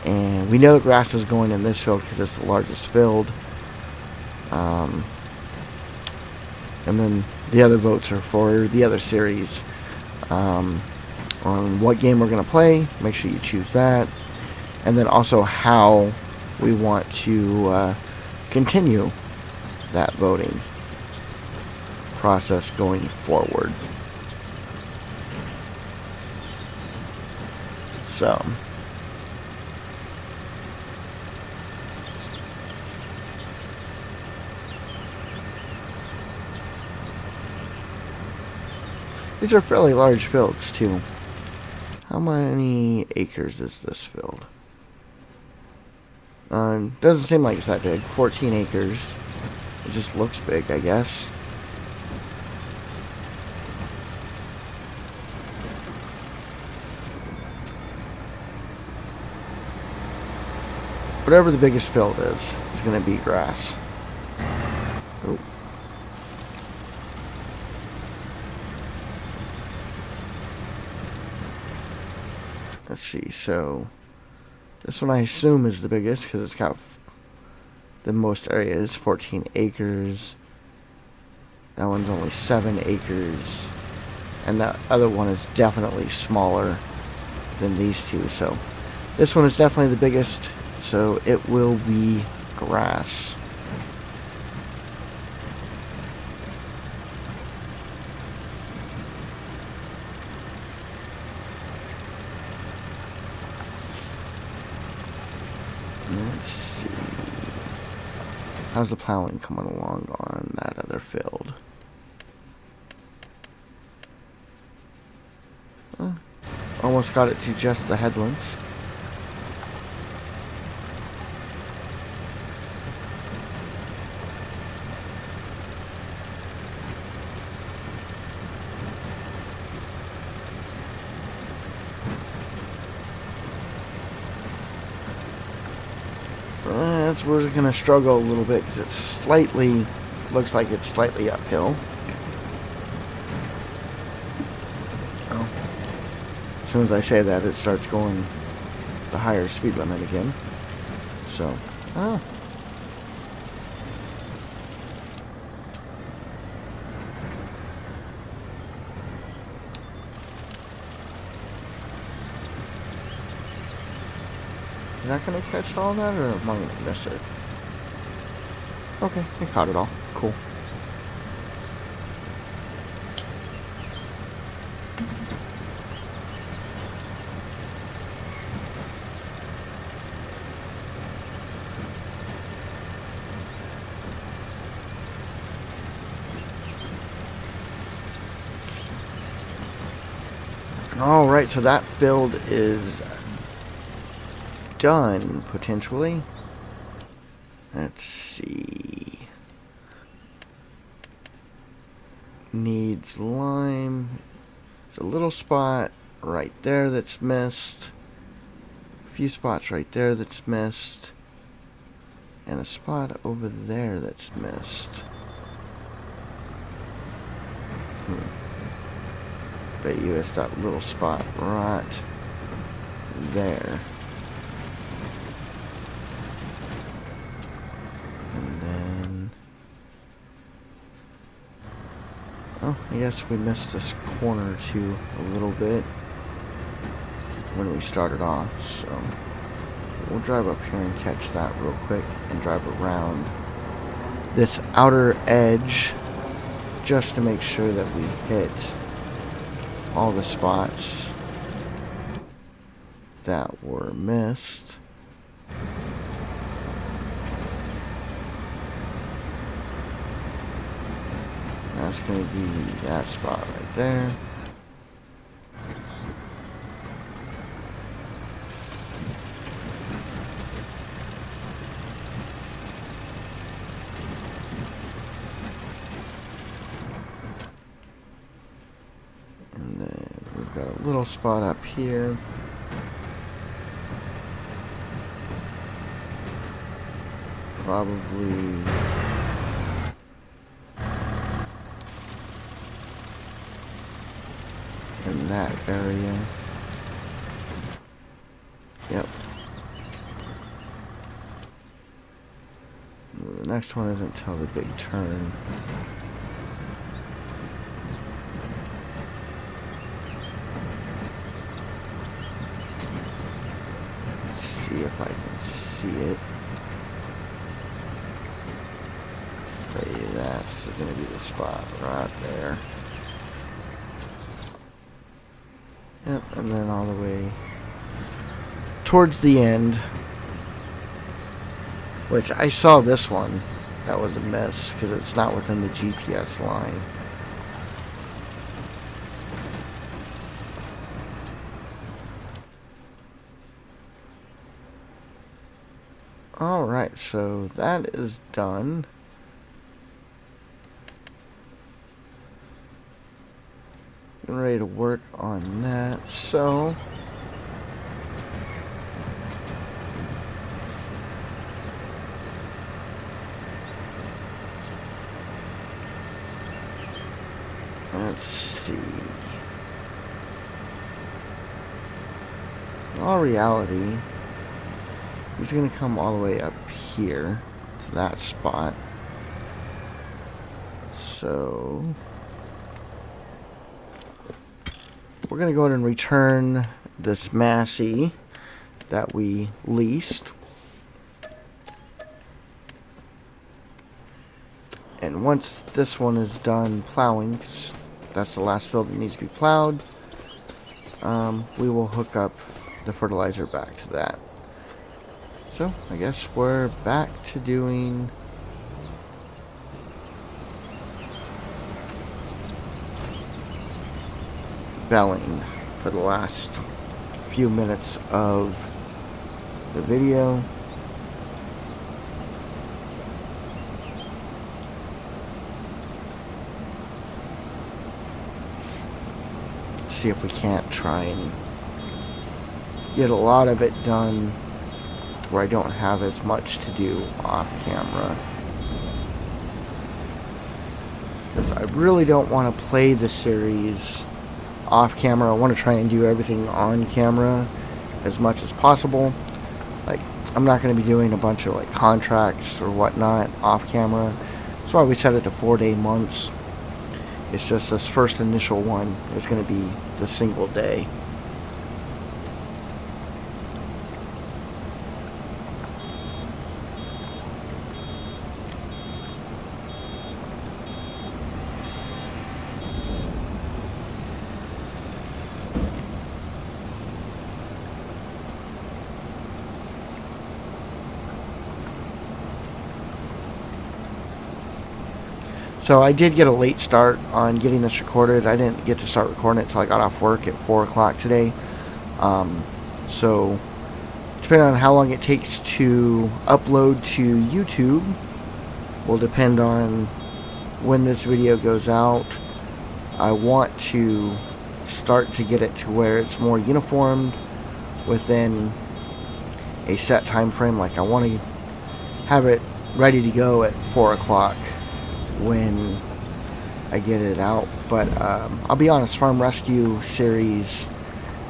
and we know the grass is going in this field because it's the largest field. And then the other votes are for the other series. On what game we're going to play, make sure you choose that, and then also how we want to continue that voting process going forward. So these are fairly large fields too. How many acres is this field? Doesn't seem like it's that big. 14 acres. It just looks big, I guess. Whatever the biggest field is going to be grass. Oh. Let's see, so this one I assume is the biggest because it's got the most area. Is 14 acres. That one's only 7 acres. And that other one is definitely smaller than these two. So this one is definitely the biggest. So it will be grass. Let's see. How's the plowing coming along on that other field? Almost got it to just the headlands. That's where we're going to struggle a little bit because it's slightly, looks like it's slightly uphill. Oh. As soon as I say that, it starts going the higher speed limit again. So, oh. You're not going to catch all that, or am I going to miss it? Okay, I caught it all. Cool. Alright, so that field is done, potentially. Let's see. Needs lime. There's a little spot right there that's missed. A few spots right there that's missed. And a spot over there that's missed. Bet you it's that little spot right there. And then... oh, I guess we missed this corner or two a little bit when we started off, so we'll drive up here and catch that real quick and drive around this outer edge just to make sure that we hit all the spots that were missed. That's going to be that spot right there. And then we've got a little spot up here. Probably in that area. Yep. The next one isn't until the big turn. Let's see if I can see it. That's going to be the spot right there. Yep, and then all the way towards the end, which I saw this one. That was a miss because it's not within the GPS line. Alright, so that is done. I'm ready to work on that, so let's see. In all reality, he's going to come all the way up here to that spot. So we're going to go ahead and return this Maizy that we leased. And once this one is done plowing, 'cause that's the last field that needs to be plowed, we will hook up the fertilizer back to that. So I guess we're back to doing belling for the last few minutes of the video. See if we can't try and get a lot of it done where I don't have as much to do off camera. Because I really don't want to play the series off camera. I want to try and do everything on camera as much as possible. Like, I'm not going to be doing a bunch of like contracts or whatnot off camera. That's why we set it to 4-day months. It's just this first initial one is going to be the single day. So I did get a late start on getting this recorded. I didn't get to start recording it until I got off work at 4 o'clock today. So depending on how long it takes to upload to YouTube will depend on when this video goes out. I want to start to get it to where it's more uniformed within a set time frame. Like, I want to have it ready to go at 4 o'clock when I get it out. But I'll be honest, Farm Rescue series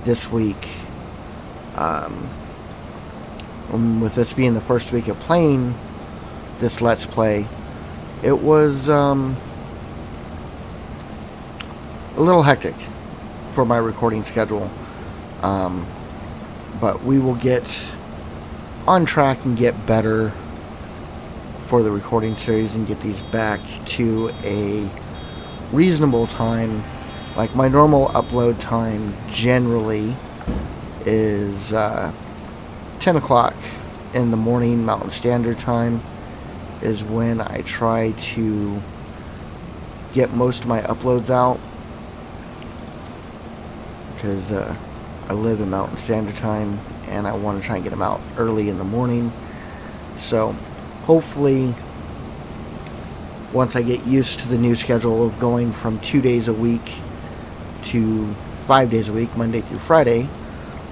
this week, with this being the first week of playing this Let's Play, it was a little hectic for my recording schedule. But we will get on track and get better for the recording series and get these back to a reasonable time. Like, my normal upload time generally is 10 o'clock in the morning Mountain Standard Time is when I try to get most of my uploads out, because I live in Mountain Standard Time and I want to try and get them out early in the morning. So hopefully, once I get used to the new schedule of going from 2 days a week to 5 days a week, Monday through Friday,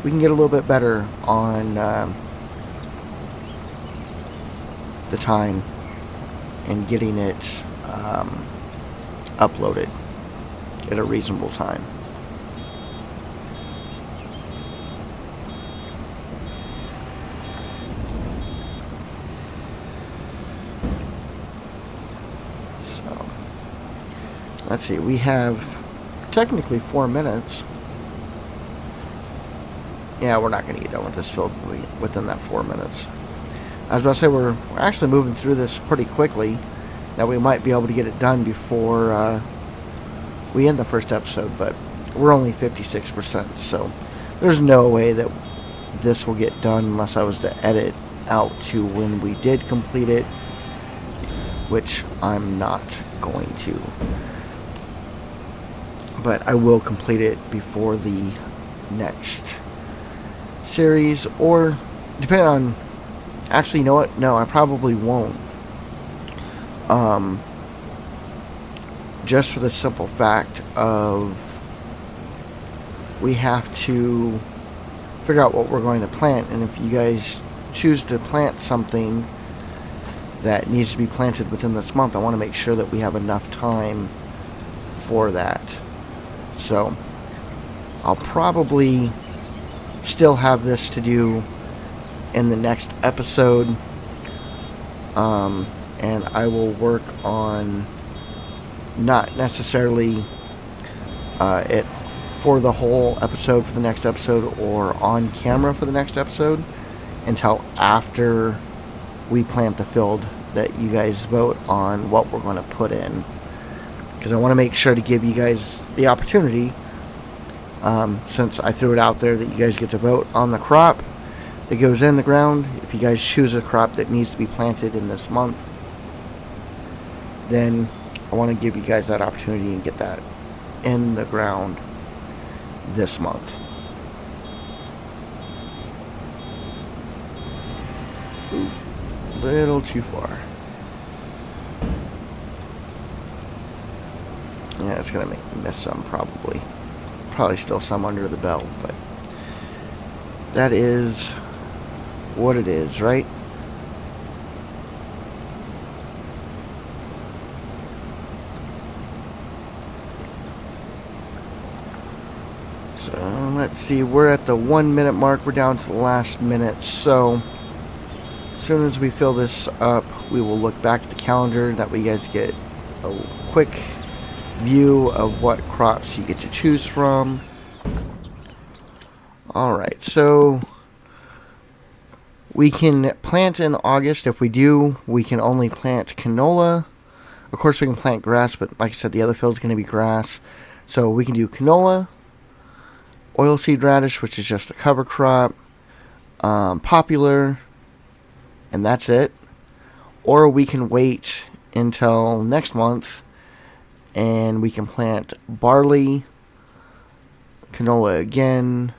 we can get a little bit better on the time and getting it uploaded at a reasonable time. So, let's see, we have technically 4 minutes. Yeah, we're not going to get done with this field within that 4 minutes. I was about to say, we're actually moving through this pretty quickly, that we might be able to get it done before we end the first episode, but we're only 56%, so there's no way that this will get done unless I was to edit out to when we did complete it, which I'm not going to. But I will complete it before the next series, or depending on, actually, you know what, no, I probably won't, just for the simple fact of we have to figure out what we're going to plant, and if you guys choose to plant something that needs to be planted within this month, I want to make sure that we have enough time for that. So I'll probably still have this to do in the next episode, and I will work on not necessarily it for the whole episode for the next episode or on camera for the next episode until after we plant the field, that you guys vote on what we're going to put in, because I want to make sure to give you guys the opportunity, since I threw it out there, that you guys get to vote on the crop that goes in the ground. If you guys choose a crop that needs to be planted in this month, then I want to give you guys that opportunity and get that in the ground this month. Ooh, little too far. Yeah, it's gonna make me miss some, probably. Probably still some under the belt, but that is what it is, right? So let's see, we're at the 1 minute mark. We're down to the last minute, so as soon as we fill this up, we will look back at the calendar. That way you guys get a quick view of what crops you get to choose from. Alright, so we can plant in August. If we do, we can only plant canola. Of course we can plant grass, but like I said, the other field's going to be grass. So we can do canola, oilseed radish, which is just a cover crop, popular, and that's it. Or we can wait until next month and we can plant barley, canola again,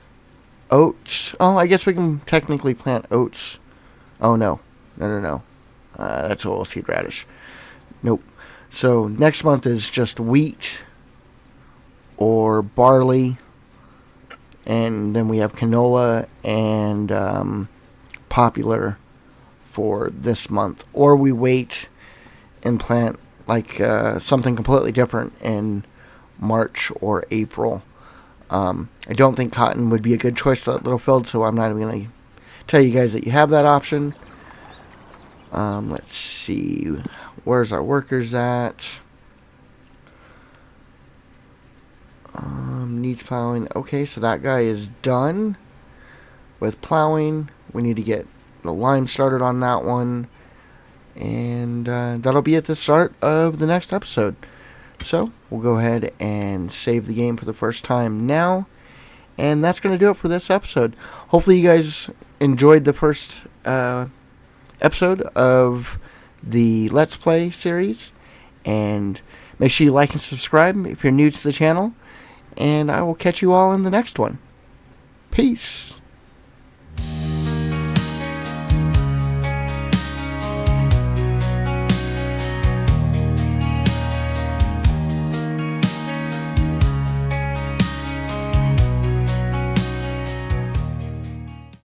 oats. Oh, I guess we can technically plant oats. Oh, no. No. That's oilseed radish. Nope. So next month is just wheat or barley, and then we have canola and popular for this month. Or we wait and plant like something completely different in March or April. I don't think cotton would be a good choice for that little field, so I'm not even going to tell you guys that you have that option. Let's see. Where's our workers at? Needs plowing. Okay, so that guy is done with plowing. We need to get the lime started on that one. And that'll be at the start of the next episode. So we'll go ahead and save the game for the first time now. And that's going to do it for this episode. Hopefully you guys enjoyed the first episode of the Let's Play series. And make sure you like and subscribe if you're new to the channel. And I will catch you all in the next one. Peace.